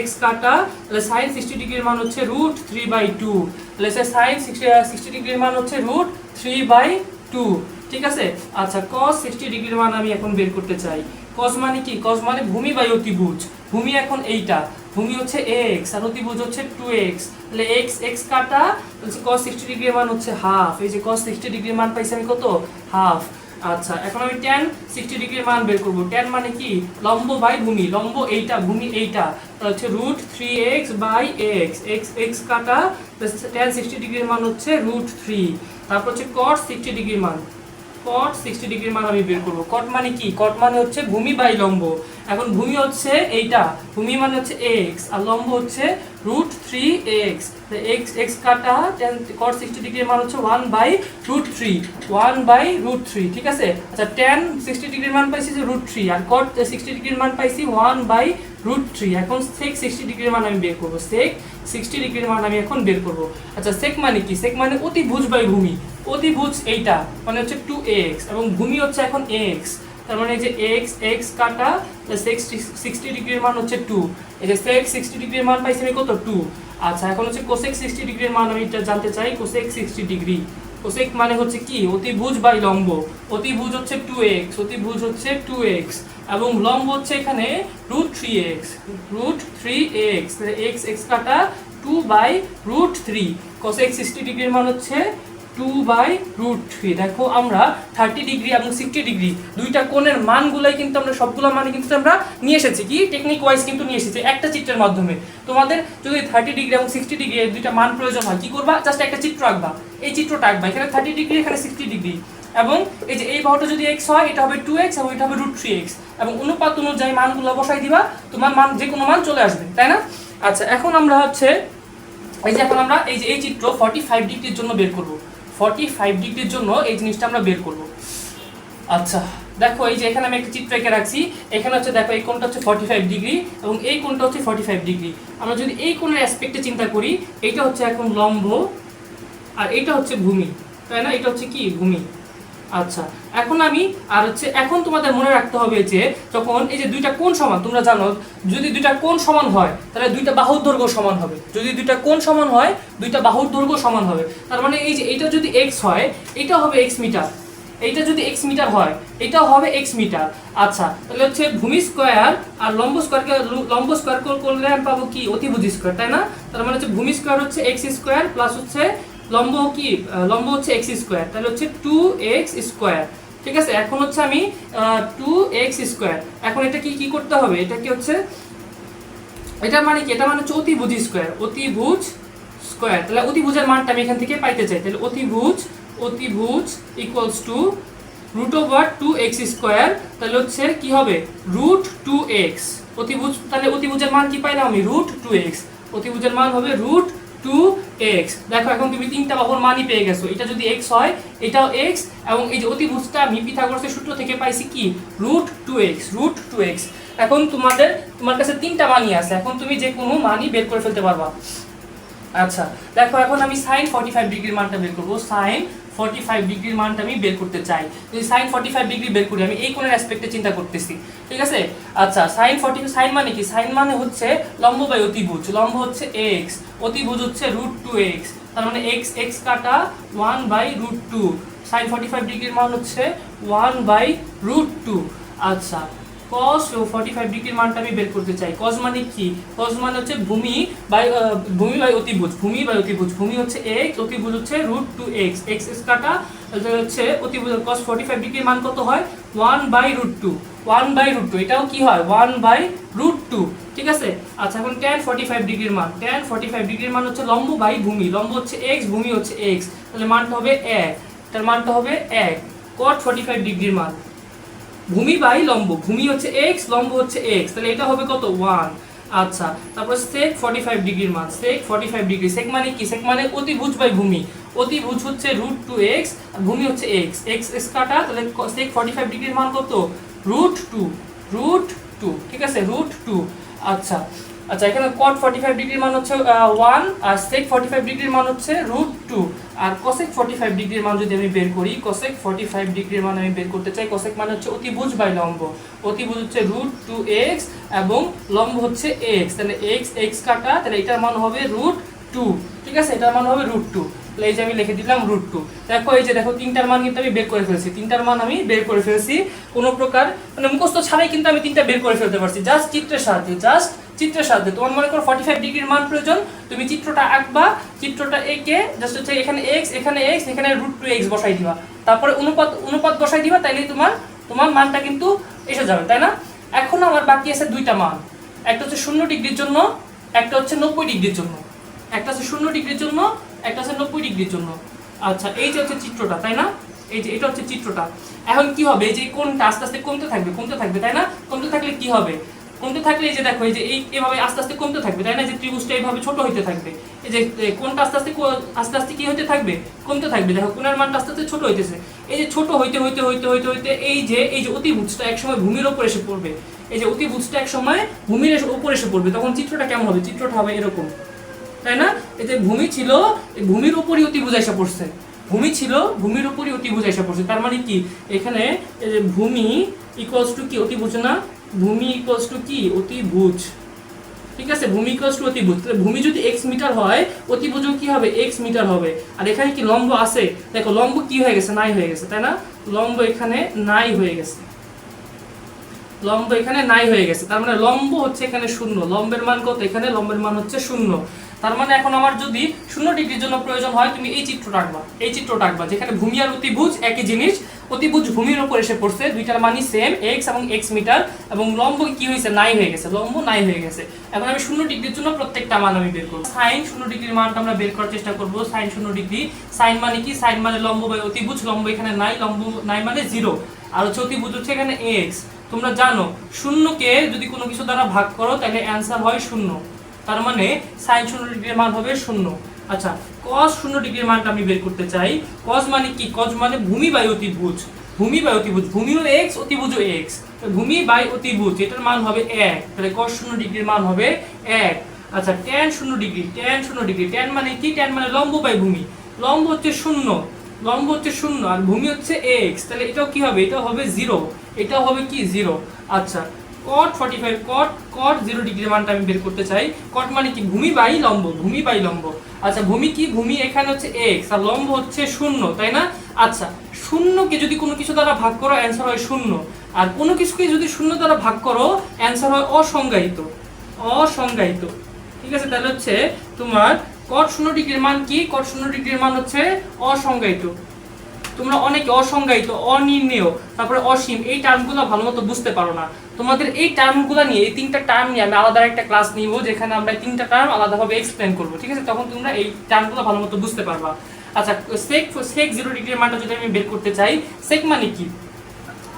x কাটা, তাহলে sin 60 ডিগ্রির মান হচ্ছে √3/2, তাহলে sin 60 ডিগ্রির মান হচ্ছে √3/2, ঠিক আছে। আচ্ছা cos 60 ডিগ্রির মান আমি এখন বের করতে চাই। cos মানে কি? cos মানে ভূমি বাই অতিভুজ, ভূমি এখন এইটা, ভূমি হচ্ছে x আর অতিভুজ হচ্ছে 2x, তাহলে x কাটা, তাহলে cos 60 ডিগ্রির মান হচ্ছে হাফ, এই যে cos 60 ডিগ্রির মান পাইছি আমি কত? হাফ। আচ্ছা এখন আমি tan 60 ডিগ্রির মান বের করব। tan মানে কি? লম্ব বাই ভূমি, লম্ব এইটা, ভূমি এইটা, তাহলে হচ্ছে √3x/x, x কাটা, tan 60 ডিগ্রির মান হচ্ছে √3। তারপর হচ্ছে cos 60 ডিগ্রির মান, cot 60 ডিগ্রির মান আমি বের করব। cot মানে কি? cot মানে হচ্ছে ভূমি বাই লম্ব। এখন ভূমি হচ্ছে এইটা, ভূমি মানে হচ্ছে x আর লম্ব হচ্ছে √3x। তো x কাটা tan cot 60 ডিগ্রির মান হচ্ছে 1/√3, 1/√3, ঠিক আছে। আচ্ছা tan 60 ডিগ্রির মান পাইছি যে √3 আর cot 60 ডিগ্রির মান পাইছি 1/√3। এখন sec 60 ডিগ্রির মান আমি বের করব, sec 60 ডিগ্রির মান আমি এখন বের করব। আচ্ছা sec মানে কি? sec মানে অতিভুজ বাই ভূমি। অতিভুজ এইটা মানে হচ্ছে 2x এবং ভূমি হচ্ছে এখন x, তার মানে এই যে x কাটা sec 60 ডিগ্রির মান হচ্ছে 2। এই যে sec 60 ডিগ্রির মান পাইছি আমি কত? 2। আচ্ছা এখন হচ্ছে cosec 60 ডিগ্রির মান আমি এটা জানতে চাই। cosec 60 ডিগ্রি, cosec মানে হচ্ছে কি? অতিভুজ বাই লম্ব। অতিভুজ হচ্ছে 2x, অতিভুজ হচ্ছে 2x এবং লম্ব হচ্ছে এখানে √3x, √3x, x কাটা 2/√3। cosec 60 ডিগ্রির মান হচ্ছে 2/√3। দেখো আমরা 30 ডিগ্রি এবং 60 ডিগ্রি দুইটা কোণের মানগুলাই কিন্তু আমরা সবগুলো মানে কিন্তু আমরা নিয়ে এসেছি কি টেকনিক ওয়াইজ কিন্তু নিয়ে এসেছি একটা চিত্রের মাধ্যমে। তোমাদের যদি 30 ডিগ্রি এবং 60 ডিগ্রি এই দুইটা মান প্রয়োজন হয় কি করবা? জাস্ট একটা চিত্র আঁকবা, এই চিত্রটা আঁকবা, এখানে 30 ডিগ্রি এখানে 60 ডিগ্রি এবং এই যে এই বাহুটা যদি x হয় এটা হবে 2x এবং এটা হবে √3x এবং অনুপাত অনুযায়ী মানগুলো বসাই দিবা, তোমার মান যে কোনো মান চলে আসবে, তাই না? আচ্ছা এখন আমরা হচ্ছে এই যে এখন আমরা এই যে এই চিত্র 45 ডিগ্রির জন্য বের করব। 45 ডিগ্রির জন্য এই জিনিসটা আমরা বের করব। আচ্ছা দেখো এই যে এখানে আমি একটা চিত্র এঁকে রাখছি, এখানে হচ্ছে দেখো এই কোণটা হচ্ছে 45 ডিগ্রি এবং এই কোণটা হচ্ছে 45 ডিগ্রি। আমরা যদি এই কোণের অ্যাসপেক্টে চিন্তা করি, এইটা হচ্ছে এখন লম্ব আর এইটা হচ্ছে ভূমি, তাই না? এটা হচ্ছে কি? ভূমি। আচ্ছা এখন আমি আর হচ্ছে এখন তোমাদের মনে রাখতে হবে যে যখন এই যে দুইটা কোণ সমান, তোমরা জানো যদি দুইটা কোণ সমান হয় তাহলে দুইটা বাহুর দৈর্ঘ্য সমান হবে। যদি দুইটা কোণ সমান হয় দুইটা বাহুর দৈর্ঘ্য সমান হবে। তার মানে এই যে এইটা যদি x হয় এটা হবে x মিটার, এইটা যদি x মিটার হয় এটাও হবে x মিটার। আচ্ছা তাহলে হচ্ছে ভূমি স্কয়ার আর লম্ব স্কয়ার করলে আমি পাবো কি? অতিভুজ স্কয়ার, তাই না? তার মানে হচ্ছে ভূমি স্কয়ার হচ্ছে x স্কয়ার প্লাস হচ্ছে লম্ব কি? লম্ব হচ্ছে x স্কয়ার, তাহলে হচ্ছে 2x স্কয়ার, ঠিক আছে। এখন হচ্ছে আমি 2x স্কয়ার, এখন এটা কি করতে হবে? এটা কি হচ্ছে এটা মানে কি? এটা মানে হচ্ছে অতিভুজ স্কয়ার, অতিভুজ স্কয়ার। তাহলে অতিভুজের মানটা আমি এখান থেকে পাইতে চাই, তাহলে অতিভুজ ইকুয়ালস টু √2x স্কয়ার, তাহলে হচ্ছে কি হবে? √2x। অতিভুজ, তাহলে অতিভুজের মান কি পাইলাম আমি? √2x। অতিভুজের মান হবে √2x। দেখো এখন তুমি তিনটা বাহুর মানই পেয়ে গেছো। এটা যদি x হয় এটাও x এবং এই যে অতিভুজটা আমি পিথাগোরাসের সূত্র থেকে পাইছি কি? √2x। এখন তোমার কাছে তিনটা মানই আছে, এখন তুমি যে কোনো মানই বের করে ফেলতে পারবা। আচ্ছা দেখো এখন আমি sin 45 ডিগ্রির মানটা বের করব। sin 45 ডিগ্রির মানটা আমি বের করতে চাই। যদি sin 45 ডিগ্রি বের করি আমি এই কোণের অ্যাসপেক্টে চিন্তা করতেছি, ঠিক আছে। আচ্ছা sin মানে কি? sin মানে হচ্ছে লম্ব বাই অতিভুজ। লম্ব হচ্ছে x, অতিভুজ হচ্ছে √2x, তার মানে x কাটা 1/√2। sin 45 ডিগ্রির মান হচ্ছে 1/√2। আচ্ছা cos 45 ডিগ্রির মানটা আমি বের করতে চাই। cos মানে কি? cos মানে হচ্ছে ভূমি বাই অতিভুজ, ভূমি হচ্ছে x, অতিভুজ হচ্ছে √2x, x কাটা হচ্ছে অতিভুজ। cos 45 ডিগ্রির মান কত হয়? 1/√2, এটাও কি হয়? 1/√2, ঠিক আছে। আচ্ছা এখন tan 45 ডিগ্রির মান, tan 45 ডিগ্রির মান হচ্ছে লম্ব বাই ভূমি, লম্ব হচ্ছে x, ভূমি হচ্ছে x, তাহলে মানটা হবে 1, তার মানটা হবে 1। cot 45 ডিগ্রির মান ভূমি বাই লম্ব, ভূমি হচ্ছে x, লম্ব হচ্ছে x, তাহলে এটা হবে কত? 1। আচ্ছা তারপর sec 45 ডিগ্রির মান, sec 45 ডিগ্রি, sec মানে কি? sec মানে অতিভুজ বাই ভূমি, অতিভুজ হচ্ছে √2x আর ভূমি হচ্ছে x কাটা, তাহলে sec 45 ডিগ্রির মান কত? √2, ঠিক আছে, √2। আচ্ছা এখানে cot 45 ডিগ্রির মান হচ্ছে 1 আর sec 45 ডিগ্রির মান হচ্ছে √2 আর cosec 45 ডিগ্রির মান যদি আমি বের করি, cosec 45 ডিগ্রির মান আমি বের করতে চাই। cosec মানে হচ্ছে অতিভুজ বাই লম্ব, অতিভুজ হচ্ছে √2x এবং লম্ব হচ্ছে x, তাহলে x কাটা, তাহলে এটার মান হবে √2, ঠিক আছে, এটার মান হবে √2। তাহলে এই যে আমি লিখে দিলাম √2। দেখো এই যে দেখো তিনটার মান কিন্তু আমি বের করে ফেলছি, তিনটার মান আমি বের করে ফেলছি, কোনো প্রকার মানে মুখস্থ ছাড়াই কিন্তু আমি তিনটা বের করে ফেলতে পারছি জাস্ট চিত্রের সাহায্যে। তোমার মনে করো 45 ডিগ্রির মান প্রয়োজন, তুমি চিত্রটা আঁকবা, চিত্রটা এঁকে জাস্ট হচ্ছে এখানে x এখানে √2x বসাই দিবা, তারপরে অনুপাত বসাই দিবা, তাইলে তোমার মানটা কিন্তু এসে যাবে, তাই না? এখন আমার বাকি আছে দুইটা মান, একটা হচ্ছে 0 ডিগ্রির জন্য, একটা হচ্ছে 90 ডিগ্রির জন্য, একটা হচ্ছে 0 ডিগ্রির জন্য, একটা হচ্ছে 90 ডিগ্রির জন্য। আচ্ছা এই যে হচ্ছে চিত্রটা, তাই না? এই যে এটা হচ্ছে চিত্রটা। এখন কি হবে, এই যে কোণটা আস্তে আস্তে কমতে থাকবে তাই না? কমতে থাকলে কি হবে, কমতে থাকলে এই যে দেখো এই যে এইভাবে আস্তে আস্তে কমতে থাকবে তাই না? যে ত্রিভুজটা এইভাবে ছোট হতে থাকবে, এই যে কোণটা আস্তে আস্তে কি হতে থাকবে, কমতে থাকবে। দেখো কোণের মানটা আস্তে আস্তে ছোট হইতেছে। এই যে ছোট হইতে এই যে অতিভুজটা একসময় ভূমির উপর এসে পড়বে। এই যে অতিভুজটা একসময় ভূমির উপর এসে পড়বে, তখন চিত্রটা কেমন হবে, চিত্রটা হবে এরকম তাই না? এই যে ভূমি ছিল, ভূমির উপরই অতিভুজ এসে পড়ছে, ভূমি ছিল ভূমির উপরই অতিভুজ এসে পড়ছে। তার মানে কি, এখানে এই যে ভূমি ইকুয়ালস টু কি, অতিভুজ না? ভূমি ইকুয়ালস টু কি, অতিভুজ। ঠিক আছে, ভূমি ইকুয়ালস টু অতিভুজ। তাহলে ভূমি যদি x মিটার হয়, অতিভুজও কি হবে, x মিটার হবে। আর এখানে কি লম্ব আছে, দেখো লম্ব কি হয়ে গেছে, নাই হয়ে গেছে তাই না? লম্ব এখানে নাই হয়ে গেছে, লম্ব এখানে নাই হয়ে গেছে। তার মানে লম্ব হচ্ছে এখানে 0, লম্বের মান কত, এখানে লম্বের মান হচ্ছে 0। তার মানে এখন আমার যদি 0 ডিগ্রির জন্য প্রয়োজন হয়, তুমি এই চিত্রটা আঁকবা, যেখানে ভূমি আর অতিভুজ একই জিনিস। অতিভুজ ভূমির উপর এসে পড়ছে, দুইটার মানই সেম, x এবং x মিটার, এবং লম্ব কি হয়েছে, নাই হয়ে গেছে, লম্ব নাই হয়ে গেছে। এখন আমি 0 ডিগ্রির জন্য প্রত্যেকটা মান আমি বের করব। sin 0 ডিগ্রির মানটা আমরা বের করার চেষ্টা করব। sin 0 ডিগ্রি, sin মানে কি, sin মানে লম্ব বাই অতিভুজ, লম্ব এখানে নাই, লম্ব নাই মানে 0, আর হচ্ছে অতিভুজ হচ্ছে এখানে x। তোমরা জানো 0 কে যদি কোনো কিছু দ্বারা ভাগ করো তাহলে অ্যানসার হয় 0, তার মানে sin 0 ডিগ্রির মান হবে 0। আচ্ছা, cos 0 ডিগ্রির মানটা আমি বের করতে চাই। cos মানে কি, cos মানে ভূমি বাই অতিভুজ, ভূমি বাই অতিভুজ, ভূমিও x অতিভুজও x, ভূমি বাই অতিভুজ, এটার মান হবে 1, তাহলে cos 0 ডিগ্রির মান হবে 1। আচ্ছা, tan 0 degree, tan 0 degree, tan মানে কি, tan মানে লম্ব বাই ভূমি, লম্ব হচ্ছে 0, লম্ব হচ্ছে 0 আর ভূমি হচ্ছে x, তাহলে এটাও কি হবে, এটাও হবে 0, এটাও হবে কি 0। আচ্ছা, cot 45, cot 0 ডিগ্রির মানটা আমি বের করতে চাই। cot মানে কি, ভূমি বাই লম্ব, ভূমি বাই লম্ব। আচ্ছা, ভূমি কি, ভূমি এখানে হচ্ছে x আর লম্ব হচ্ছে 0 তাই না? আচ্ছা, 0 কে যদি কোনো কিছু দ্বারা ভাগ করো অ্যানসার হয় 0, আর কোনো কিছুকে যদি 0 দ্বারা ভাগ করো অ্যানসার হয় অসংজ্ঞায়িত, অসংজ্ঞায়িত। ঠিক আছে, তাহলে হচ্ছে তোমার cot 0 ডিগ্রির মান কি, cot 0 ডিগ্রির মান হচ্ছে অসংজ্ঞায়িত। তোমরা অনেকে অসংজ্ঞায়িত, অনির্ণেয়, তারপরে অসীম এই টার্মগুলো ভালোমতো বুঝতে পারো না। তোমাদের এই টার্মগুলো নিয়ে, এই 3টা টার্ম নিয়ে আমি আলাদা একটা ক্লাস নিব, যেখানে আমরা এই 3টা টার্ম আলাদাভাবে এক্সপ্লেন করব। ঠিক আছে, তখন তোমরা এই টার্মগুলো ভালোমতো বুঝতে পারবা। আচ্ছা, sec 0 ডিগ্রির মানটা যদি আমি বের করতে চাই, sec মানে কি,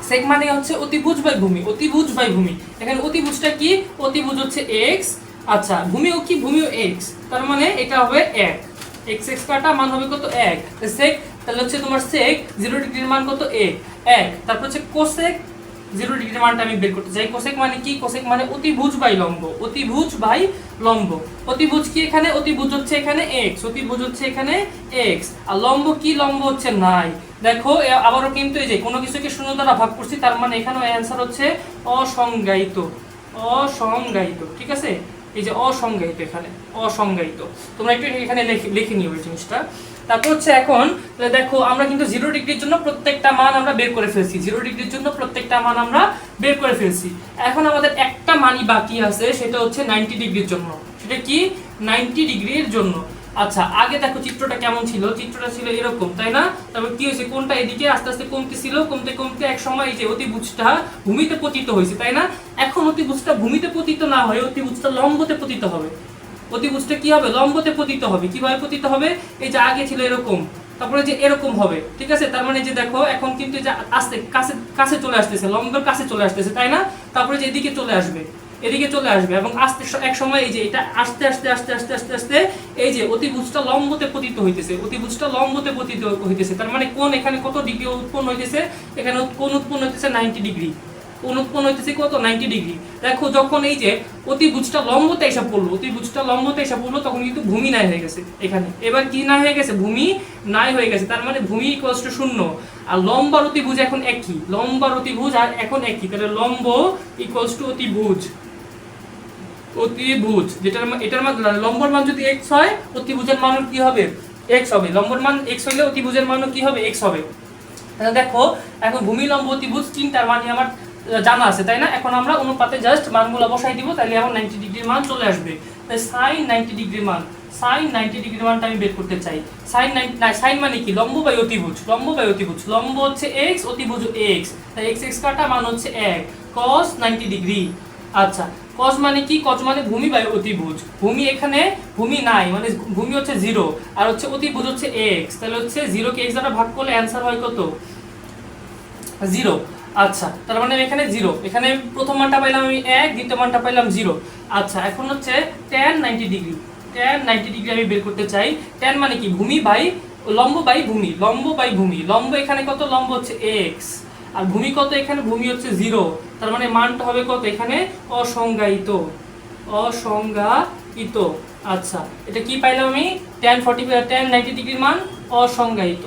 sec মানে হচ্ছে অতিভুজ বাই ভূমি, অতিভুজ বাই ভূমি। এখানে অতিভুজটা কি, অতিভুজ হচ্ছে x, আচ্ছা ভূমিও কি, ভূমিও x, তার মানে এটা হবে 1, x x কাটা মান হবে কত, 1। sec তাহলে হচ্ছে তোমার sec 0 ডিগ্রির মান কত, 1। তারপর হচ্ছে cosec 0 ডিগ্রির মানটা আমি বের করতে চাই। cosec মানে কি, cosec মানে অতিভুজ বাই লম্ব, অতিভুজ বাই লম্ব। অতিভুজ কি, এখানে অতিভুজ হচ্ছে এখানে x, অতিভুজ হচ্ছে এখানে x, আর লম্ব কি, লম্ব হচ্ছে নাই। দেখো আবারও কিন্তু এই যে কোনো কিছুকে 0 দ্বারা ভাগ করছি, তার মানে এখানেও অ্যানসার হচ্ছে অসংজ্ঞায়িত, অসংজ্ঞায়িত। ঠিক আছে, এই যে অসংজ্ঞায়িত, এখানে অসংজ্ঞায়িত, তোমরা একটু এখানে লিখে নিও এই জিনিসটা। তারপর হচ্ছে এখন দেখো আমরা কিন্তু 0 ডিগ্রির জন্য প্রত্যেকটা মান আমরা বের করে ফেলছি, 0 ডিগ্রির জন্য প্রত্যেকটা মান আমরা বের করে ফেলছি। এখন আমাদের একটা মানই বাকি আছে, সেটা হচ্ছে 90 ডিগ্রির জন্য। সেটা কি, 90 ডিগ্রির জন্য। আচ্ছা, আগে দেখো চিত্রটা কেমন ছিল, চিত্রটা ছিল এরকম তাই না? তারপর কি হয়েছে, কোনটা এদিকে আস্তে আস্তে কমতেছিল, কমতে কমতে এক সময় এই যে অতিভুজটা ভূমিতে পতিত হয়েছে তাই না? এখন অতিভুজটা ভূমিতে পতিত না হয়ে অতিভুজটা লম্বতে পতিত হবে। অতিভুজটা কি হবে, লম্বতে পতিত হবে। কিভাবে পতিত হবে, এই যে আগে ছিল এরকম, তারপরে যে এরকম হবে। ঠিক আছে, তার মানে যে দেখো এখন কিন্তু যে আস্তে কাছে কাছে চলে আসতেছে, লম্বের কাছে চলে আসতেছে তাই না? তারপরে যে এদিকে চলে আসবে, এদিকে চলে আসবে, এবং আস্তে এক সময় এই যে এটা আস্তে আস্তে আস্তে আস্তে আস্তে আস্তে এই যে অতিভুজটা লম্বতে পতিত হইতেছে, অতিভুজটা লম্বতে পতিত হইতেছে। তার মানে কোন এখানে কত ডিগ্রি উৎপন্ন হইতেছে, এখানে কোন উৎপন্ন হইতেছে 90 ডিগ্রি, কোন উৎপন্ন হইতেছে কত, 90 ডিগ্রি। দেখো যখন এই যে অতিভুজটা লম্বতে এসে পড়লো, অতিভুজটা লম্বতে এসে পড়লো, তখন কিন্তু ভূমি নাই হয়ে গেছে এখানে। এবার কি নাই হয়ে গেছে, ভূমি নাই হয়ে গেছে। তার মানে ভূমি ইকুয়ালস টু 0, আর লম্বার অতিভুজ এখন একই, লম্বার অতিভুজ আর এখন একই, তাহলে লম্ব ইকুয়ালস টু অতিভুজ, অতিভুজ যেটার এটার মান, লম্বর মান যদি x হয় অতিভুজের মানও কি হবে, x হবে। লম্বর মান x হইলে অতিভুজের মানও কি হবে, x হবে। তাহলে দেখো এখন ভূমি, লম্ব, অতিভুজ 3টার মানই আমার জানা আছে তাই না? এখন আমরা অনুপাতে জাস্ট মানগুলো বসাই দিব, তাহলে আমার 90 ডিগ্রির মান চলে আসবে। তাই sin 90 ডিগ্রির মান, sin 90 ডিগ্রির মানটা আমি বের করতে চাই। sin মানে কি, লম্ব বাই অতিভুজ, লম্ব বাই অতিভুজ, লম্ব হচ্ছে x, অতিভুজ x, তাই x x কাটা মান হচ্ছে 1, cos 90 ডিগ্রি। আচ্ছা, কজ মানে কি, কজ মানে ভূমি বাই অতিভুজ। ভূমি এখানে ভূমি নাই, মানে ভূমি হচ্ছে 0 আর হচ্ছে অতিভুজ হচ্ছে x, তাহলে হচ্ছে 0 কে x দ্বারা ভাগ করলে অ্যানসার হয় কত, 0। আচ্ছা, তার মানে এখানে 0, এখানে প্রথম মানটা পাইলাম আমি 1, দ্বিতীয় মানটা পাইলাম 0। আচ্ছা, এখন হচ্ছে tan 90 ডিগ্রি, tan 90 ডিগ্রি আমি বের করতে চাই। tan মানে কি, ভূমি বাই লম্ব বাই ভূমি, লম্ব বাই ভূমি। লম্ব এখানে কত, লম্ব হচ্ছে x, আর ভূমি কত, এখানে ভূমি হচ্ছে 0, তার মানে মানটা হবে কত, এখানে অসংজ্ঞায়িত, অসংজ্ঞায়িত। আচ্ছা, এটা কি পাইলাম আমি, tan 90 ডিগ্রির মান অসংজ্ঞায়িত,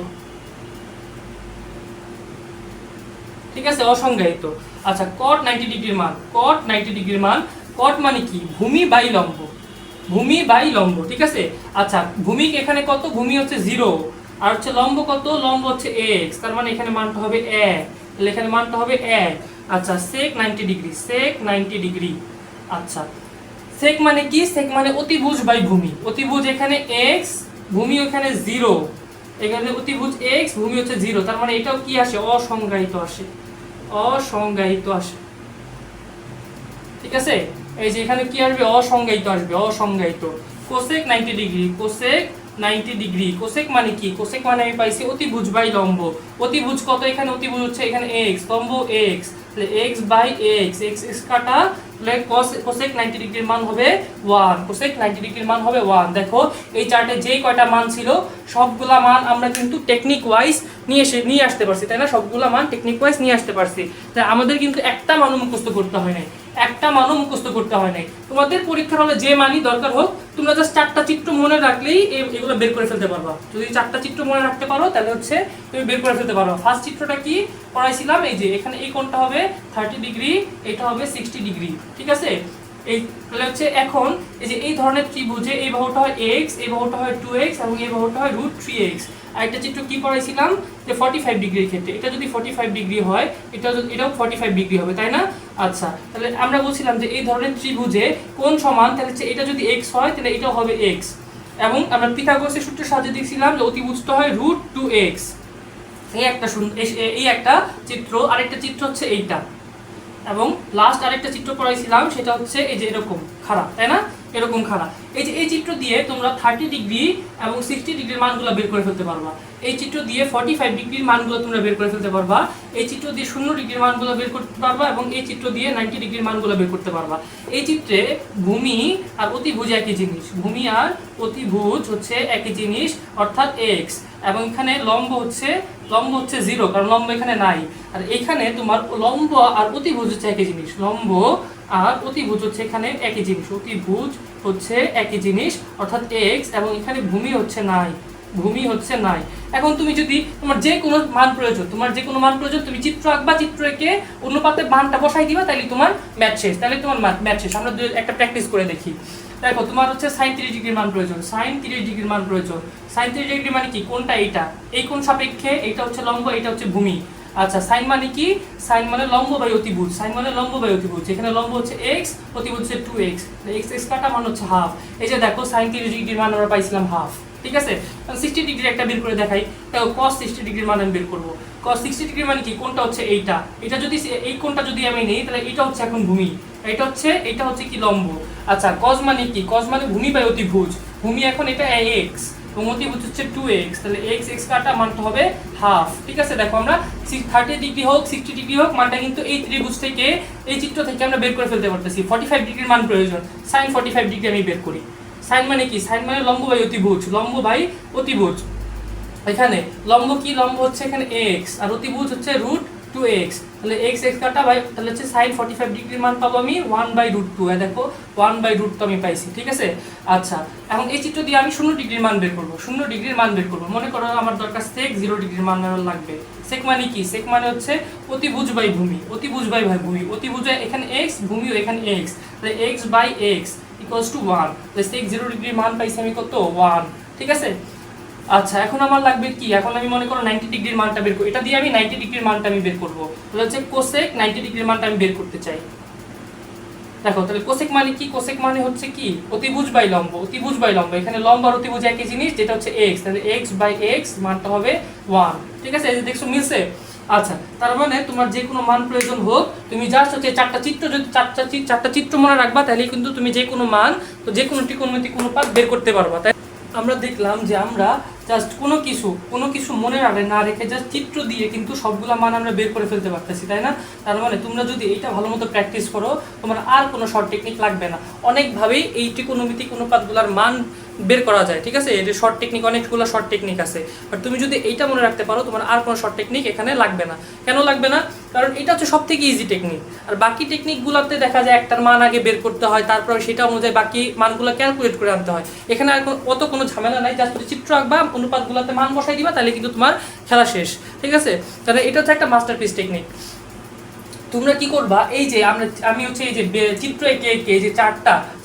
ঠিক আছে, অসংজ্ঞায়িত। আচ্ছা, cot 90 ডিগ্রির মান, cot 90 ডিগ্রির মান, cot মানে কি, ভূমি বাই লম্ব, ভূমি বাই লম্ব, ঠিক আছে। আচ্ছা, ভূমি এখানে কত, ভূমি হচ্ছে 0 আর হচ্ছে লম্ব কত, লম্ব হচ্ছে x, তার মানে এখানে মানটা হবে 1, তাহলে এখানে মানটা হবে 1। আচ্ছা, sec 90 ডিগ্রি, sec 90 ডিগ্রি। আচ্ছা, sec মানে কি, sec মানে অতিভুজ বাই ভূমি, অতিভুজ এখানে x, ভূমি এখানে 0, এখানে অতিভুজ x, ভূমি হচ্ছে 0, তার মানে এটাও কি আসে, অসংজ্ঞায়িত আসে, অসংজ্ঞায়িত আসে, ঠিক আছে। এই যে এখানে কি আসবে, অসংজ্ঞায়িত আসবে, অসংজ্ঞায়িত। Cosec 90 degree, cosec 90 degree, cosec মানে কি, কোসেক মানে আমি পাইছি অতিভুজ বাই লম্ব। অতিভুজ কত, এখানে অতিভুজ হচ্ছে এখানে x, লম্ব x, তাহলে x by x, x x কাটা, তাহলে কোসেক 90 ডিগ্রির মান হবে 1, কোসেক 90 ডিগ্রির মান হবে 1। দেখো এই চার্টে যেই কয়টা মান ছিল সবগুলা মান আমরা কিন্তু টেকনিক ওয়াইজ নিয়ে আসতে পারছি, তাই না, সবগুলা মান টেকনিক ওয়াইজ নিয়ে আসতে পারছি। তাই আমাদের কিন্তু একটা মানও মুখস্থ করতে হয় নাই, একটা মানও মুখস্থ করতে হয় নাই। তোমাদের পরীক্ষার হলে যে মানই দরকার হোক, তোমরা জাস্ট 4টা চিত্র মনে রাখলেই এগুলো বের করে ফেলতে পারবা। যদি 4টা চিত্র মনে রাখতে পারো তাহলে হচ্ছে তুমি বের করে ফেলতে পারো। ফার্স্ট চিত্রটা কি পড়াইছিলাম, এই যে এখানে এই কোণটা হবে 30 ডিগ্রি, এটা হবে 60 ডিগ্রি, ঠিক আছে। এই তাহলে হচ্ছে এখন এই যে এই ধরনের ত্রিভুজে এই বাহুটা হয় x, এই বাহুটা হয় 2x এবং এই বাহুটা হয় √3x। আর একটা চিত্র কি পড়াইছিলাম যে 45 ডিগ্রির ক্ষেত্রে, এটা যদি 45 ডিগ্রি হয়, এটাও 45 ডিগ্রি হবে, তাই না। আচ্ছা, তাহলে আমরা বলছিলাম যে এই ধরনের ত্রিভুজে কোণ সমান, তাহলে হচ্ছে এটা যদি x হয় তাহলে এটাও হবে x, এবং আমরা পিথাগোরাসের সূত্রের সাহায্যে দেখছিলাম যে অতিভুজটা হয় √2x। এই একটা চিত্র, আরেকটা চিত্র হচ্ছে এইটা, এবং লাস্ট আরেকটা চিত্র পড়াইছিলাম সেটা হচ্ছে এই যে এরকম খাড়া, তাই না, এরকম খাড়া। এই যে এই চিত্র দিয়ে তোমরা 30 ডিগ্রি এবং 60 ডিগ্রির মানগুলো বের করে ফেলতে পারবা। এই চিত্র দিয়ে 45 ডিগ্রির মানগুলো তোমরা বের করে ফেলতে পারবা। এই চিত্র দিয়ে 0 ডিগ্রির মানগুলো বের করতে পারবা, এবং এই চিত্র দিয়ে 90 ডিগ্রির মানগুলো বের করতে পারবা। এই চিত্রে ভূমি আর অতিভুজ একই জিনিস, ভূমি আর অতিভুজ হচ্ছে একই জিনিস, অর্থাৎ x, এবং এখানে লম্ব হচ্ছে 0, কারণ লম্ব এখানে নাই। আর এখানে তোমার লম্ব আর অতিভুজ হচ্ছে একই জিনিস, লম্ব আর অতিভুজ হচ্ছে এখানে একই জিনিস, অতিভুজ হচ্ছে একই জিনিস অর্থাৎ x, এবং এখানে ভূমি হচ্ছে নাই, ভূমি হচ্ছে নাই। এখন তুমি যদি তোমার যে কোনো মান প্রয়োজন, তুমি চিত্র আঁকবা, চিত্র এঁকে অনুপাতে মানটা বসাই দিবা, তাহলে তোমার ম্যাথ শেষ, আমরা একটা প্র্যাকটিস করে দেখি। দেখো তোমার হচ্ছে sin 30 ডিগ্রির মান প্রয়োজন, sin 30 ডিগ্রির মান প্রয়োজন। sin 30 ডিগ্রি মানে কি, কোনটা এইটা, এই কোণ সাপেক্ষে এইটা হচ্ছে লম্ব, এটা হচ্ছে ভূমি। আচ্ছা, sin মানে কি, sin মানে লম্ব বাই অতিভুজ, sin মানে লম্ব বাই অতিভুজ। এখানে লম্ব হচ্ছে x, অতিভুজ হচ্ছে 2x, x x কাটা মান হচ্ছে হাফ। এই যে দেখো sin 30 ডিগ্রির মান আমরা পাইছিলাম হাফ, ঠিক আছে। 60 ডিগ্রি একটা বের করে দেখাই, তাও cos 60 ডিগ্রির মান আমি বের করব। cos 60 ডিগ্রি মানে কি, কোনটা হচ্ছে এইটা, এটা যদি এই কোণটা যদি আমি নেই তাহলে এটা হচ্ছে এখন ভূমি, এটা হচ্ছে কি লম্ব। আচ্ছা, cos মানে কি, cos মানে ভূমি বাই অতিভুজ, ভূমি এখন এটা x এবং অতিভুজ হচ্ছে 2x, তাহলে x x কাটা মানটা হবে হাফ, ঠিক আছে। দেখো আমরা 30 ডিগ্রি হোক 60 ডিগ্রি হোক, মানটা কিন্তু এই ত্রিভুজ থেকে, এই চিত্র থেকে আমরা বের করে ফেলতে পারতেছি। 45 ডিগ্রির মান প্রয়োজন, sin 45 ডিগ্রি আমি বের করি। sin মানে কি, sin মানে লম্ব বাই অতিভুজ, লম্ব বাই অতিভুজ। এখানে লম্ব কি, লম্ব হচ্ছে এখানে x আর অতিভুজ হচ্ছে √2x, তাহলে x x কাটা বাই, তাহলে হচ্ছে sin 45 ডিগ্রির মান পাবো আমি 1/√2। দেখো 1/√2 আমি পাইছি, ঠিক আছে। আচ্ছা, এখন এই চিত্র দিয়ে আমি 0 ডিগ্রির মান বের করব, 0 ডিগ্রির মান বের করব। মনে করো আমার দরকার sec 0 ডিগ্রির মান লাগবে। sec মানে কি, sec মানে হচ্ছে অতিভুজ বাই ভূমি, অতিভুজ বাই ভূমি, অতিভুজ এখানে x, ভূমিও এখানে x, তাহলে x by x equals to 1, তাহলে sec 0 ডিগ্রির মান পাইছি আমি কত, 1, ঠিক আছে। আচ্ছা, এখন আমার লাগবে কি, এখন আমি মনে করো 90 ডিগ্রির মানটা বের করব, এটা দিয়ে আমি 90 ডিগ্রির মানটা আমি বের করব। তাহলে হচ্ছে কোসেক 90 ডিগ্রির মানটা আমি বের করতে চাই। দেখো তাহলে কোসেক মানে কি, কোসেক মানে হচ্ছে কি, অতিভুজ বাই লম্ব, অতিভুজ বাই লম্ব। এখানে লম্ব আর অতিভুজ একই জিনিস, যেটা হচ্ছে x, তাহলে x বাই x মানটা হবে 1, ঠিক আছে। এই যে দেখছো মিলছে। আচ্ছা, তার মানে তোমার যে কোনো মান প্রয়োজন হোক, তুমি জাস্ট হচ্ছে চারটা চিত্র মনে রাখবা, তাহলে কিন্তু তুমি যে কোনো মান, তো যে কোনো ত্রিকোণমিতিক অনুপাত বের করতে পারবা। তাই আমরা দেখলাম যে আমরা জাস্ট কোনো কিছু মনে না রেখে জাস্ট চিত্র দিয়ে কিন্তু সবগুলা মান আমরা বের করে ফেলতে পারতেছি, তাই না? তার মানে তোমরা যদি এইটা ভালো মতো প্র্যাকটিস করো, তোমার আর কোনো শর্ট টেকনিক লাগবে না। অনেকভাবেই এই ত্রিকোণমিতিক অনুপাতগুলোর মান বের করা যায়, ঠিক আছে? এটা শর্ট টেকনিক, অনেকগুলো শর্ট টেকনিক আছে, বাট তুমি যদি এইটা মনে রাখতে পারো, তোমার আর কোনো শর্ট টেকনিক এখানে লাগবে না। কেন লাগবে না? কারণ এটা হচ্ছে সব থেকে ইজি টেকনিক। আর বাকি টেকনিকগুলোতে দেখা যায় একটার মান আগে বের করতে হয়, তারপরে সেটা অনুযায়ী বাকি মানগুলো ক্যালকুলেট করে আনতে হয়। এখানে আর অত কোনো ঝামেলা নাই, জাস্ট চিত্র আঁকবা, অনুপাতগুলোতে মান বসাই দিবা, তাহলে কিন্তু তোমার খেলা শেষ, ঠিক আছে? তাহলে এটা হচ্ছে একটা মাস্টারপিস টেকনিক। তোমরা কি করবা, এই যে আমি হচ্ছে এই যে চিত্র এঁকে এই যে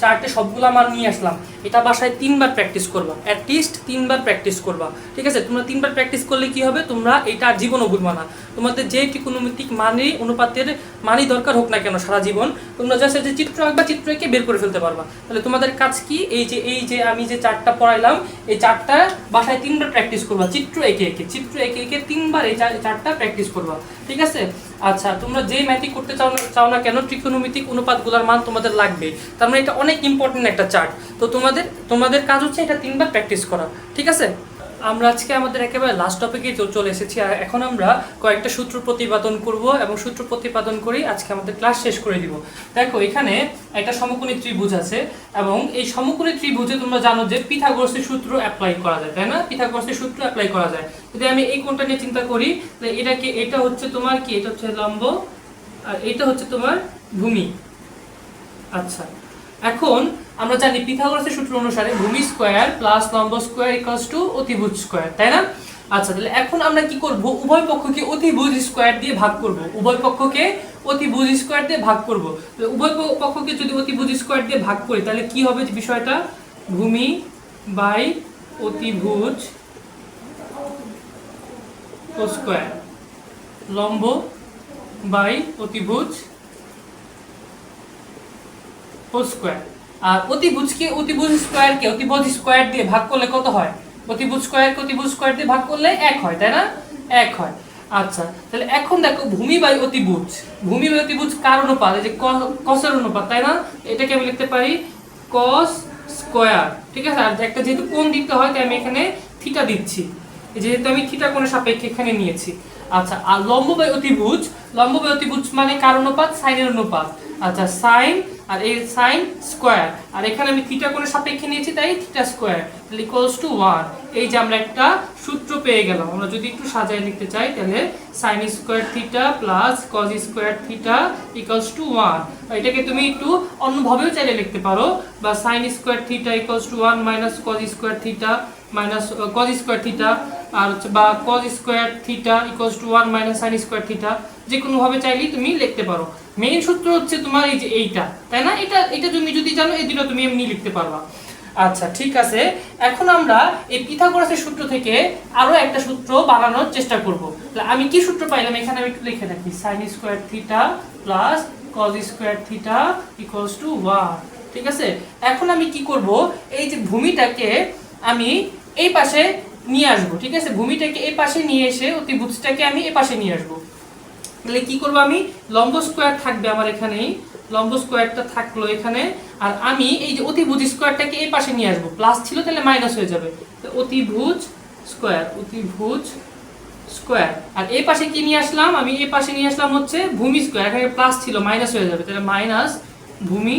চারটে সবগুলো মান নিয়ে আসলাম, এটা বাসায় 3বার প্র্যাকটিস করবা, অ্যাটলিস্ট 3বার প্র্যাকটিস করবা, ঠিক আছে? তোমরা 3বার প্র্যাকটিস করলে কি হবে, তোমরা এটা জীবনও ভুলবা না। তোমাদের যে ত্রিকোণমিতিক মানই অনুপাতের মানই দরকার হোক না কেন সারা জীবন, তোমরা জাস্ট যে চিত্র আঁকবা, চিত্র এঁকে বের করে ফেলতে পারবা। তাহলে তোমাদের কাজ কি, এই যে আমি যে চারটা পড়াইলাম, এই চারটা বাসায় 3বার প্র্যাকটিস করবা, চিত্র এঁকে 3বার এই চারটা প্র্যাকটিস করবা, ঠিক আছে? আচ্ছা, তোমরা যে ম্যাথই করতে চাও না কেন, ত্রিকোণমিতিক অনুপাতগুলোর মান তোমাদের লাগবে। তার মানে এটা অনেক ইম্পর্টেন্ট একটা চার্ট। তো তোমাদের কাজ হচ্ছে এটা 3বার প্র্যাকটিস করা, ঠিক আছে? আমরা আজকে আমাদের একেবারে লাস্ট টপিকে চলে এসেছি, আর এখন আমরা কয়েকটা সূত্র প্রতিপাদন করব, এবং সূত্র প্রতিপাদন করেই আজকে আমাদের ক্লাস শেষ করে দিব। দেখো, এখানে একটা সমকোণী ত্রিভুজ আছে, এবং এই সমকোণী ত্রিভুজে তোমরা জানো যে পিথাগোরাসের সূত্র অ্যাপ্লাই করা যায়, তাই না? পিথাগোরাসের সূত্র অ্যাপ্লাই করা যায়। যদি আমি এই কোণটা নিয়ে চিন্তা করি, তাহলে এটা হচ্ছে তোমার কি, এটা হচ্ছে লম্ব, আর এটা হচ্ছে তোমার ভূমি। আচ্ছা, এখন আমরা জানি পিথাগোরাসের সূত্র অনুসারে ভূমি স্কয়ার প্লাস লম্ব স্কয়ার ইকুয়ালস টু অতিভুজ স্কয়ার, তাই না? আচ্ছা, তাহলে এখন আমরা কি করব, উভয় পক্ষকে অতিভুজ স্কয়ার দিয়ে ভাগ করব। উভয় পক্ষকে অতিভুজ স্কয়ার দিয়ে ভাগ করব। তাহলে উভয় পক্ষকে যদি অতিভুজ স্কয়ার দিয়ে ভাগ করি, তাহলে কি হবে যে বিষয়টা, ভূমি বাই অতিভুজ স্কয়ার, লম্ব বাই অতিভুজ স্কয়ার। আর অতিভুজ স্কয়ার দিয়ে ভাগ করলে কত হয়? অতিভুজ স্কয়ার দিয়ে ভাগ করলে 1 হয়, তাই না? 1 হয়। আচ্ছা, তাহলে এখন দেখো, ভূমি বাই অতিভুজ কার অনুপাত? এই যে কসের অনুপাত, তাই না? এটাকে আমি লিখতে পারি কস স্কয়ার, ঠিক আছে? আর একটা যেহেতু কোণ দিতে হয়, তাই আমি এখানে থিটা দিচ্ছি, যেহেতু আমি থিটা কোণের সাপেক্ষে এখানে নিয়েছি। আচ্ছা, আর লম্ব বাই অতিভুজ মানে কার অনুপাত? সাইনের অনুপাত। আচ্ছা, সাইন, আর এই সাইন স্কয়ার, আর এখানে আমি থিটা কোণের সাপেক্ষে নিয়েছি, তাই থিটা স্কয়ার ইকুয়ালস টু 1। এই যে আমরা একটা সূত্র পেয়ে গেলাম। আমরা যদি একটু সাজায় লিখতে চাই, তাহলে sine square theta plus cos square theta equals to 1। এটাকে তুমি একটু অন্যভাবেও চাইলে লিখতে পারো, বা sine square theta equals to 1 minus cos square theta minus cos square theta, আর হচ্ছে বা cos square theta equals to 1 minus sine square theta, যে কোনো ভাবে চাইলেই তুমি লিখতে পারো। মেইন সূত্র হচ্ছে তোমার এই যে এইটা, তাই না? এটা তুমি যদি জানো, এই দুটো তুমি এমনি লিখতে পারবা। আচ্ছা, ঠিক আছে। এখন আমরা এই পিথাগোরাসের সূত্র থেকে আরো একটা সূত্র বানানোর চেষ্টা করব। তাহলে আমি কি সূত্র পাইলাম, এখানে আমি একটু লিখে রাখি, sign square theta plus cos square theta equals to 1, ঠিক আছে? এখন আমি কি করব, এই যে ভূমিটাকে আমি এই পাশে নিয়ে আসবো, ঠিক আছে? ভূমিটাকে এই পাশে নিয়ে এসে অতিভুজটাকে আমি এই পাশে নিয়ে আসবো। তাহলে কি করব, আমি লম্ব স্কয়ার থাকবে আমার এখানেই, লম্ব স্কয়ারটা থাকলো এখানে, আর আমি এই যে অতিভুজ স্কয়ারটাকে এই পাশে নিয়ে আসবো, প্লাস ছিল তাহলে মাইনাস হয়ে যাবে, তো অতিভুজ স্কয়ার। আর এই পাশে কি নিয়ে আসলাম, আমি এই পাশে নিয়ে আসলাম হচ্ছে ভূমি স্কয়ার, এখানে প্লাস ছিল মাইনাস হয়ে যাবে, তাহলে মাইনাস ভূমি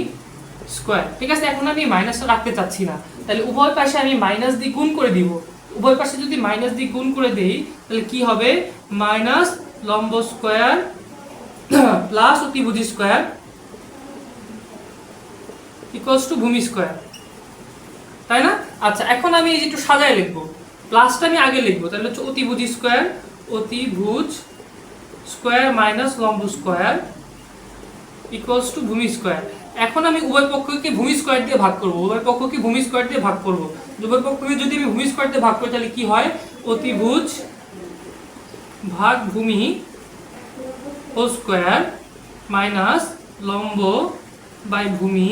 স্কয়ার, ঠিক আছে? এখন আমি মাইনাসটা রাখতে চাচ্ছি না, তাহলে উভয় পাশে আমি মাইনাস দিয়ে গুণ করে দিব। উভয় পাশে যদি মাইনাস দিয়ে গুণ করে দেই, তাহলে কি হবে, মাইনাস লম্ব স্কয়ার প্লাস অতিভুজ স্কয়ার ইকুয়ালস টু ভূমি স্কয়ার, তাই না? আচ্ছা, এখন আমি এই যে একটু সাজায় লিখবো, প্লাসটা আমি আগে লিখবো, তাহলে হচ্ছে অতিভুজ স্কয়ার মাইনাস লম্ব স্কয়ার ইকুয়ালস টু ভূমি স্কয়ার। এখন আমি উভয় পক্ষকে ভূমি স্কয়ার দিয়ে ভাগ করব, উভয় পক্ষকে ভূমি স্কয়ার দিয়ে ভাগ করব। উভয় পক্ষকে যদি আমি ভূমি স্কয়ার দিয়ে ভাগ করি, তাহলে কি হয়, অতিভুজ ভাগ ভূমি হোল স্কয়ার মাইনাস লম্ব বাই ভূমি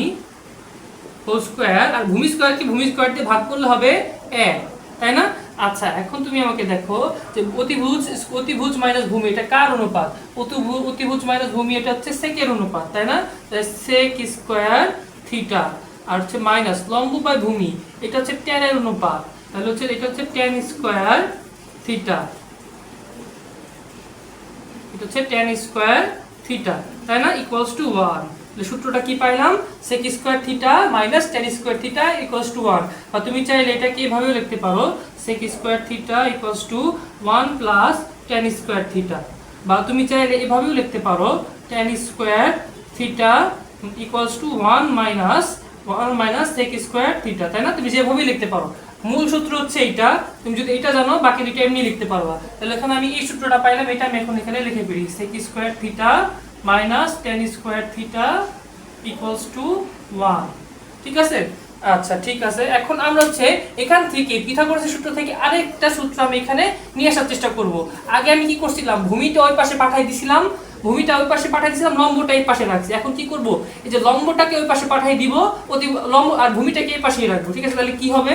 হোল স্কয়ার, আর ভূমি স্কয়ার দিয়ে ভাগ করলে হবে 1, তাই না? আচ্ছা এখন তুমি আমাকে দেখো যে অতিভুজ মাইনাস ভূমি এটা কার অনুপাত? অতিভুজ মাইনাস ভূমি এটা হচ্ছে সেকের অনুপাত, তাই না? সেক স্কয়ার থিটা আর হচ্ছে মাইনাস লম্ব বাই ভূমি এটা হচ্ছে tan এর অনুপাত, তাহলে হচ্ছে এটা হচ্ছে tan স্কয়ার থিটা, এটা হচ্ছে tan স্কয়ার থিটা, তাই না, ইকুয়ালস টু 1। তাহলে সূত্রটা কি পাইলাম? sec square theta minus tan square theta equals to 1। বা তুমি চাইলে এটাকে এভাবেও লিখতে পারো sec square theta equals to 1 plus tan square theta, বা তুমি চাইলে এভাবেও লিখতে পারো tan square theta equals to 1 minus sec square theta, তাই না? তুমি যেভাবেই লিখতে পারো, মূল সূত্র হচ্ছে এইটা। তুমি যদি এটা জানো বাকি দুটো এমনি লিখতে পারবা। তাহলে এখানে আমি এই সূত্রটা পাইলাম, এটা আমি এখন এখানে লিখে ফেলি sec square theta minus tan square theta equals to 1। ঠিক আছে? আচ্ছা ঠিক আছে, এখন আমরা হচ্ছে এখান থেকে পিথাগোরাসের সূত্র থেকে আরেকটা সূত্র আমি এখানে নিয়ে আসার চেষ্টা করব। আগে আমি কি করছিলাম, ভূমিটা ওই পাশে পাঠিয়ে দিছিলাম, লম্বটা এই পাশে রাখছি। এখন কি করব, এই যে লম্বটাকে ওই পাশে পাঠিয়ে দিব, লম্ব আর ভূমিটাকে এই পাশেই রাখবো। ঠিক আছে? তাহলে কি হবে,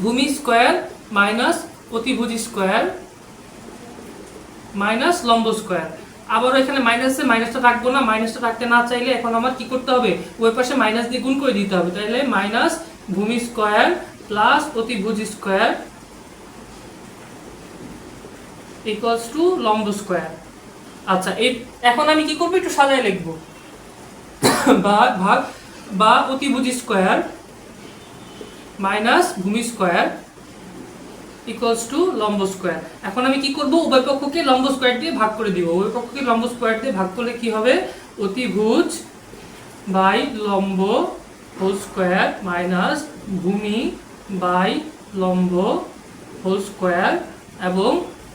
ভূমি স্কয়ার মাইনাস অতিভুজ স্কয়ার মাইনাস লম্ব স্কয়ার। আবার এখানে মাইনাসটা রাখবো না, মাইনাসটা রাখতে না চাইলে এখন আমার কি করতে হবে, ওই পাশে মাইনাস দিয়ে গুণ করে দিতে হবে। তাহলে মাইনাস ভূমি স্কয়ার প্লাস অতিভুজ স্কয়ার ইকুয়ালস টু লম্ব স্কয়ার। আচ্ছা এখন আমি কি করবো, একটু সাজায় লিখবো, বা অতিভুজ স্কয়ার মাইনাস ভূমি স্কয়ার ইকুয়ালস টু লম্ব স্কয়ার। এখন আমি কি করব, উভয় পক্ষকে লম্ব স্কয়ার দিয়ে ভাগ করে দিব। উভয় পক্ষকে লম্ব স্কয়ার দিয়ে ভাগ করলে কি হবে, অতিভুজ বাই লম্ব হোল স্কয়ার মাইনাস ভূমি বাই লম্ব হোল স্কয়ার, এবং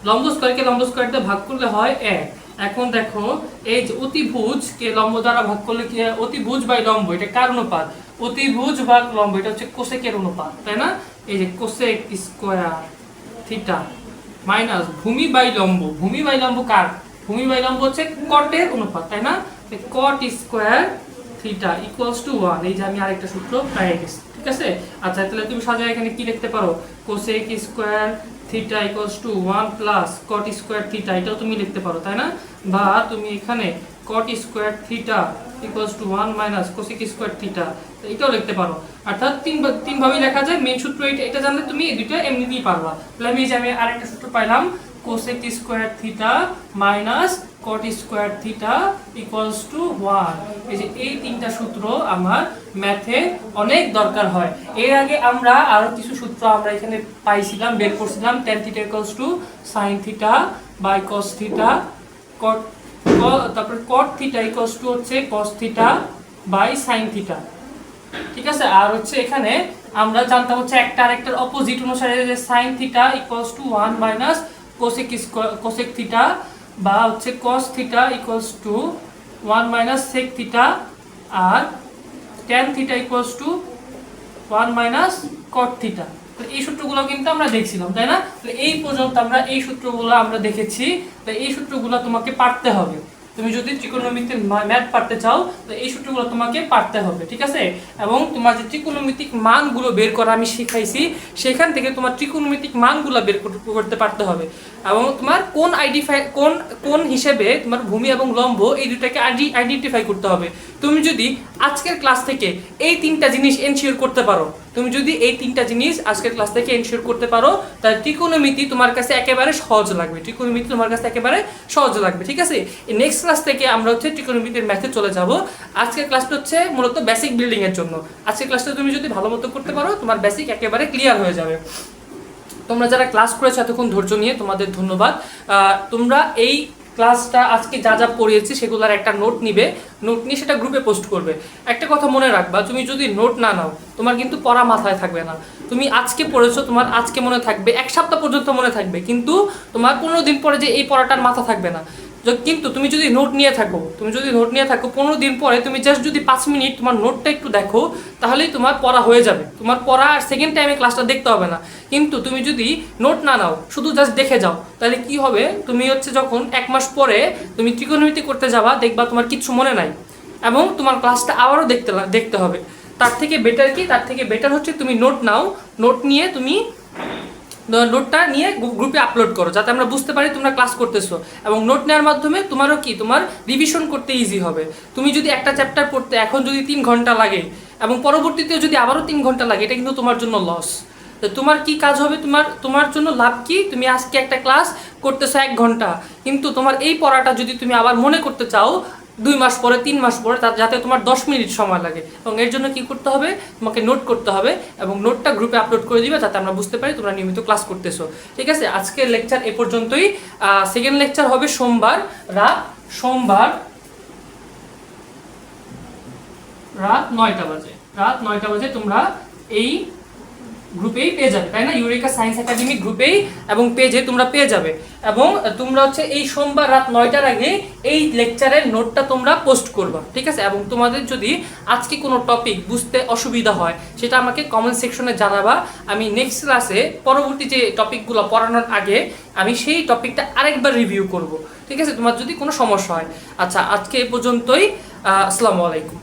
লম্ব স্কয়ারকে লম্ব স্কয়ার দিয়ে ভাগ করলে হয় 1। এখন দেখো এই যে অতিভুজকে লম্ব দ্বারা ভাগ করলে কি হয়, অতিভুজ বাই লম্ব এটা কার অনুপাত, অতিভুজ ভাগ লম্ব এটা হচ্ছে কোসেকের অনুপাত, তাই না? এই যে কোসেক স্কয়ার থিটা মাইনাস ভূমি বাই লম্ব কার, ভূমি বাই লম্ব হচ্ছে কটের অনুপাত, তাই না? কট স্কয়ার থিটা ইকুয়ালস টু 1। এই যে আমি আরেকটা সূত্র পেয়ে গেছি। ঠিক আছে? আচ্ছা তাহলে তুমি সাজায় এখানে কি লিখতে পারো, cosec square theta equals to 1 plus cot square theta, এটাও তুমি লিখতে পারো, তাই না? বা তুমি এখানে কট square theta equals to 1 minus cosec square theta, এটাও লিখতে পারো। অর্থাৎ তিন ভাবে লেখা যায়। মেইন সূত্র এটা জানলে তুমি এই দুটো এমনিতেই পারবা। তাহলে আমি আরেকটা সূত্র পাইলাম, cosec square theta minus caught square theta equals to 1। এই যে এই তিনটা সূত্র আমার ম্যাথে অনেক দরকার হয়। এর আগে আমরা আরো কিছু সূত্র আমরা এখানে পাইছিলাম, বের করছিলাম। tan theta equals to sin theta by cos theta, তারপরে cot থিটা ইকুয়ালস টু হচ্ছে cos theta by sin theta. ঠিক আছে? আর হচ্ছে এখানে আমরা জানতাম হচ্ছে একটা আরেকটার অপোজিট অনুসারে, যে sin theta equals to 1 minus cosec theta, বা হচ্ছে cos theta equals to 1 minus sec theta, আর tan theta equals to 1 minus cot theta. এই সূত্রগুলো কিন্তু আমরা দেখছিলাম, তাই না? এই পর্যন্ত আমরা এই সূত্রগুলো আমরা দেখেছি। তো এই সূত্রগুলো তোমাকে পারতে হবে। তুমি যদি ত্রিকোণমিতির ম্যাথ পারতে চাও তো এই সূত্রগুলো তোমাকে পারতে হবে। ঠিক আছে? এবং তোমার যে ত্রিকোণমিতিক মানগুলো বের করা আমি শিখাইছি, সেখান থেকে তোমার ত্রিকোণমিতিক মানগুলো বের করতে পারতে হবে। এবং তোমার কোন হিসেবে তোমার ভূমি এবং লম্ব এই দুটাকে আইডেন্টিফাই করতে হবে। তুমি যদি আজকের ক্লাস থেকে এই তিনটা জিনিস এনশিওর করতে পারো, তাহলে ত্রিকোণমিতি তোমার কাছে একেবারে সহজ লাগবে। ঠিক আছে? নেক্সট ক্লাস থেকে আমরা হচ্ছে ত্রিকোণমিতির ম্যাথে চলে যাব। আজকের ক্লাসটা হচ্ছে মূলত বেসিক বিল্ডিং এর জন্য। আজকের ক্লাসটা তুমি যদি ভালো মতো করতে পারো, তোমার বেসিক একেবারে ক্লিয়ার হয়ে যাবে। তোমরা যারা ক্লাস করেছো এতক্ষণ ধৈর্য নিয়ে, তোমাদের ধন্যবাদ। তোমরা এই ক্লাসটা আজকে যা যা পড়িয়েছি সেগুলোর একটা নোট নিয়ে সেটা গ্রুপে পোস্ট করবে। একটা কথা মনে রাখবা, তুমি যদি নোট না নাও তোমার কিন্তু পড়া মাথায় থাকবে না। তুমি আজকে পড়েছো, তোমার আজকে মনে থাকবে, এক সপ্তাহ পর্যন্ত মনে থাকবে, কিন্তু তোমার 15 দিন পরে যে এই পড়াটার মাথা থাকবে না। কিন্তু তুমি যদি নোট নিয়ে থাকো 15 দিন পরে তুমি জাস্ট যদি 5 মিনিট তোমার নোটটা একটু দেখো, তাহলেই তোমার পড়া হয়ে যাবে। তোমার পড়া আর সেকেন্ড টাইমে ক্লাসটা দেখতে হবে না। কিন্তু তুমি যদি নোট না নাও, শুধু জাস্ট দেখে যাও, তাহলে কি হবে, তুমি হচ্ছে যখন 1 মাস পরে তুমি ত্রিকোণমিতি করতে যাবা, দেখবা তোমার কিচ্ছু মনে নাই এবং তোমার ক্লাসটা আবারও দেখতে হবে। তার থেকে বেটার কি, তার থেকে বেটার হচ্ছে তুমি নোট নাও, নোট নিয়ে তুমি নোটটা নিয়ে গ্রুপে আপলোড করো, যাতে আমরা বুঝতে পারি তোমরা ক্লাস করতেছো। এবং নোট নেওয়ার মাধ্যমে তোমারও কি, তোমার রিভিশন করতে ইজি হবে। তুমি যদি একটা চ্যাপ্টার পড়তে এখন যদি 3 ঘন্টা লাগে এবং পরবর্তীতেও যদি আবারও 3 ঘন্টা লাগে, এটা কিন্তু তোমার জন্য লস। তো তোমার কি কাজ হবে, তোমার জন্য লাভ কি, তুমি আজকে একটা ক্লাস করতেছো 1 ঘন্টা, কিন্তু তোমার এই পড়াটা যদি তুমি আবার মনে করতে চাও 2 মাস পরে, 3 মাস পরে, যাতে তোমার 10 মিনিট সময় লাগে। এবং এর জন্য কি করতে হবে, তোমাকে নোট করতে হবে এবং নোটটা গ্রুপে আপলোড করে দিবে, যাতে আমরা বুঝতে পারি তোমরা নিয়মিত ক্লাস করতেছো। ঠিক আছে, আজকের লেকচার এ পর্যন্তই। সেকেন্ড লেকচার হবে সোমবার রাত 9টা বাজে। রাত 9টা বাজে তোমরা এই গ্রুপেই পেয়ে যাবে, তাই না? ইউরেকা সায়েন্স একাডেমি গ্রুপেই এবং পেজে তোমরা পেয়ে যাবে। এবং তোমরা হচ্ছে এই সোমবার রাত 9টার আগে এই লেকচারের নোটটা তোমরা পোস্ট করবা, ঠিক আছে? এবং তোমাদের যদি আজকে কোনো টপিক বুঝতে অসুবিধা হয়, সেটা আমাকে কমেন্ট সেকশনে জানাবা। আমি নেক্সট ক্লাসে পরবর্তী যে টপিকগুলো পড়ানোর আগে আমি সেই টপিকটা আরেকবার রিভিউ করব, ঠিক আছে? তোমার যদি কোনো সমস্যা হয়। আচ্ছা, আজকে এ পর্যন্তই। আসসালামু আলাইকুম।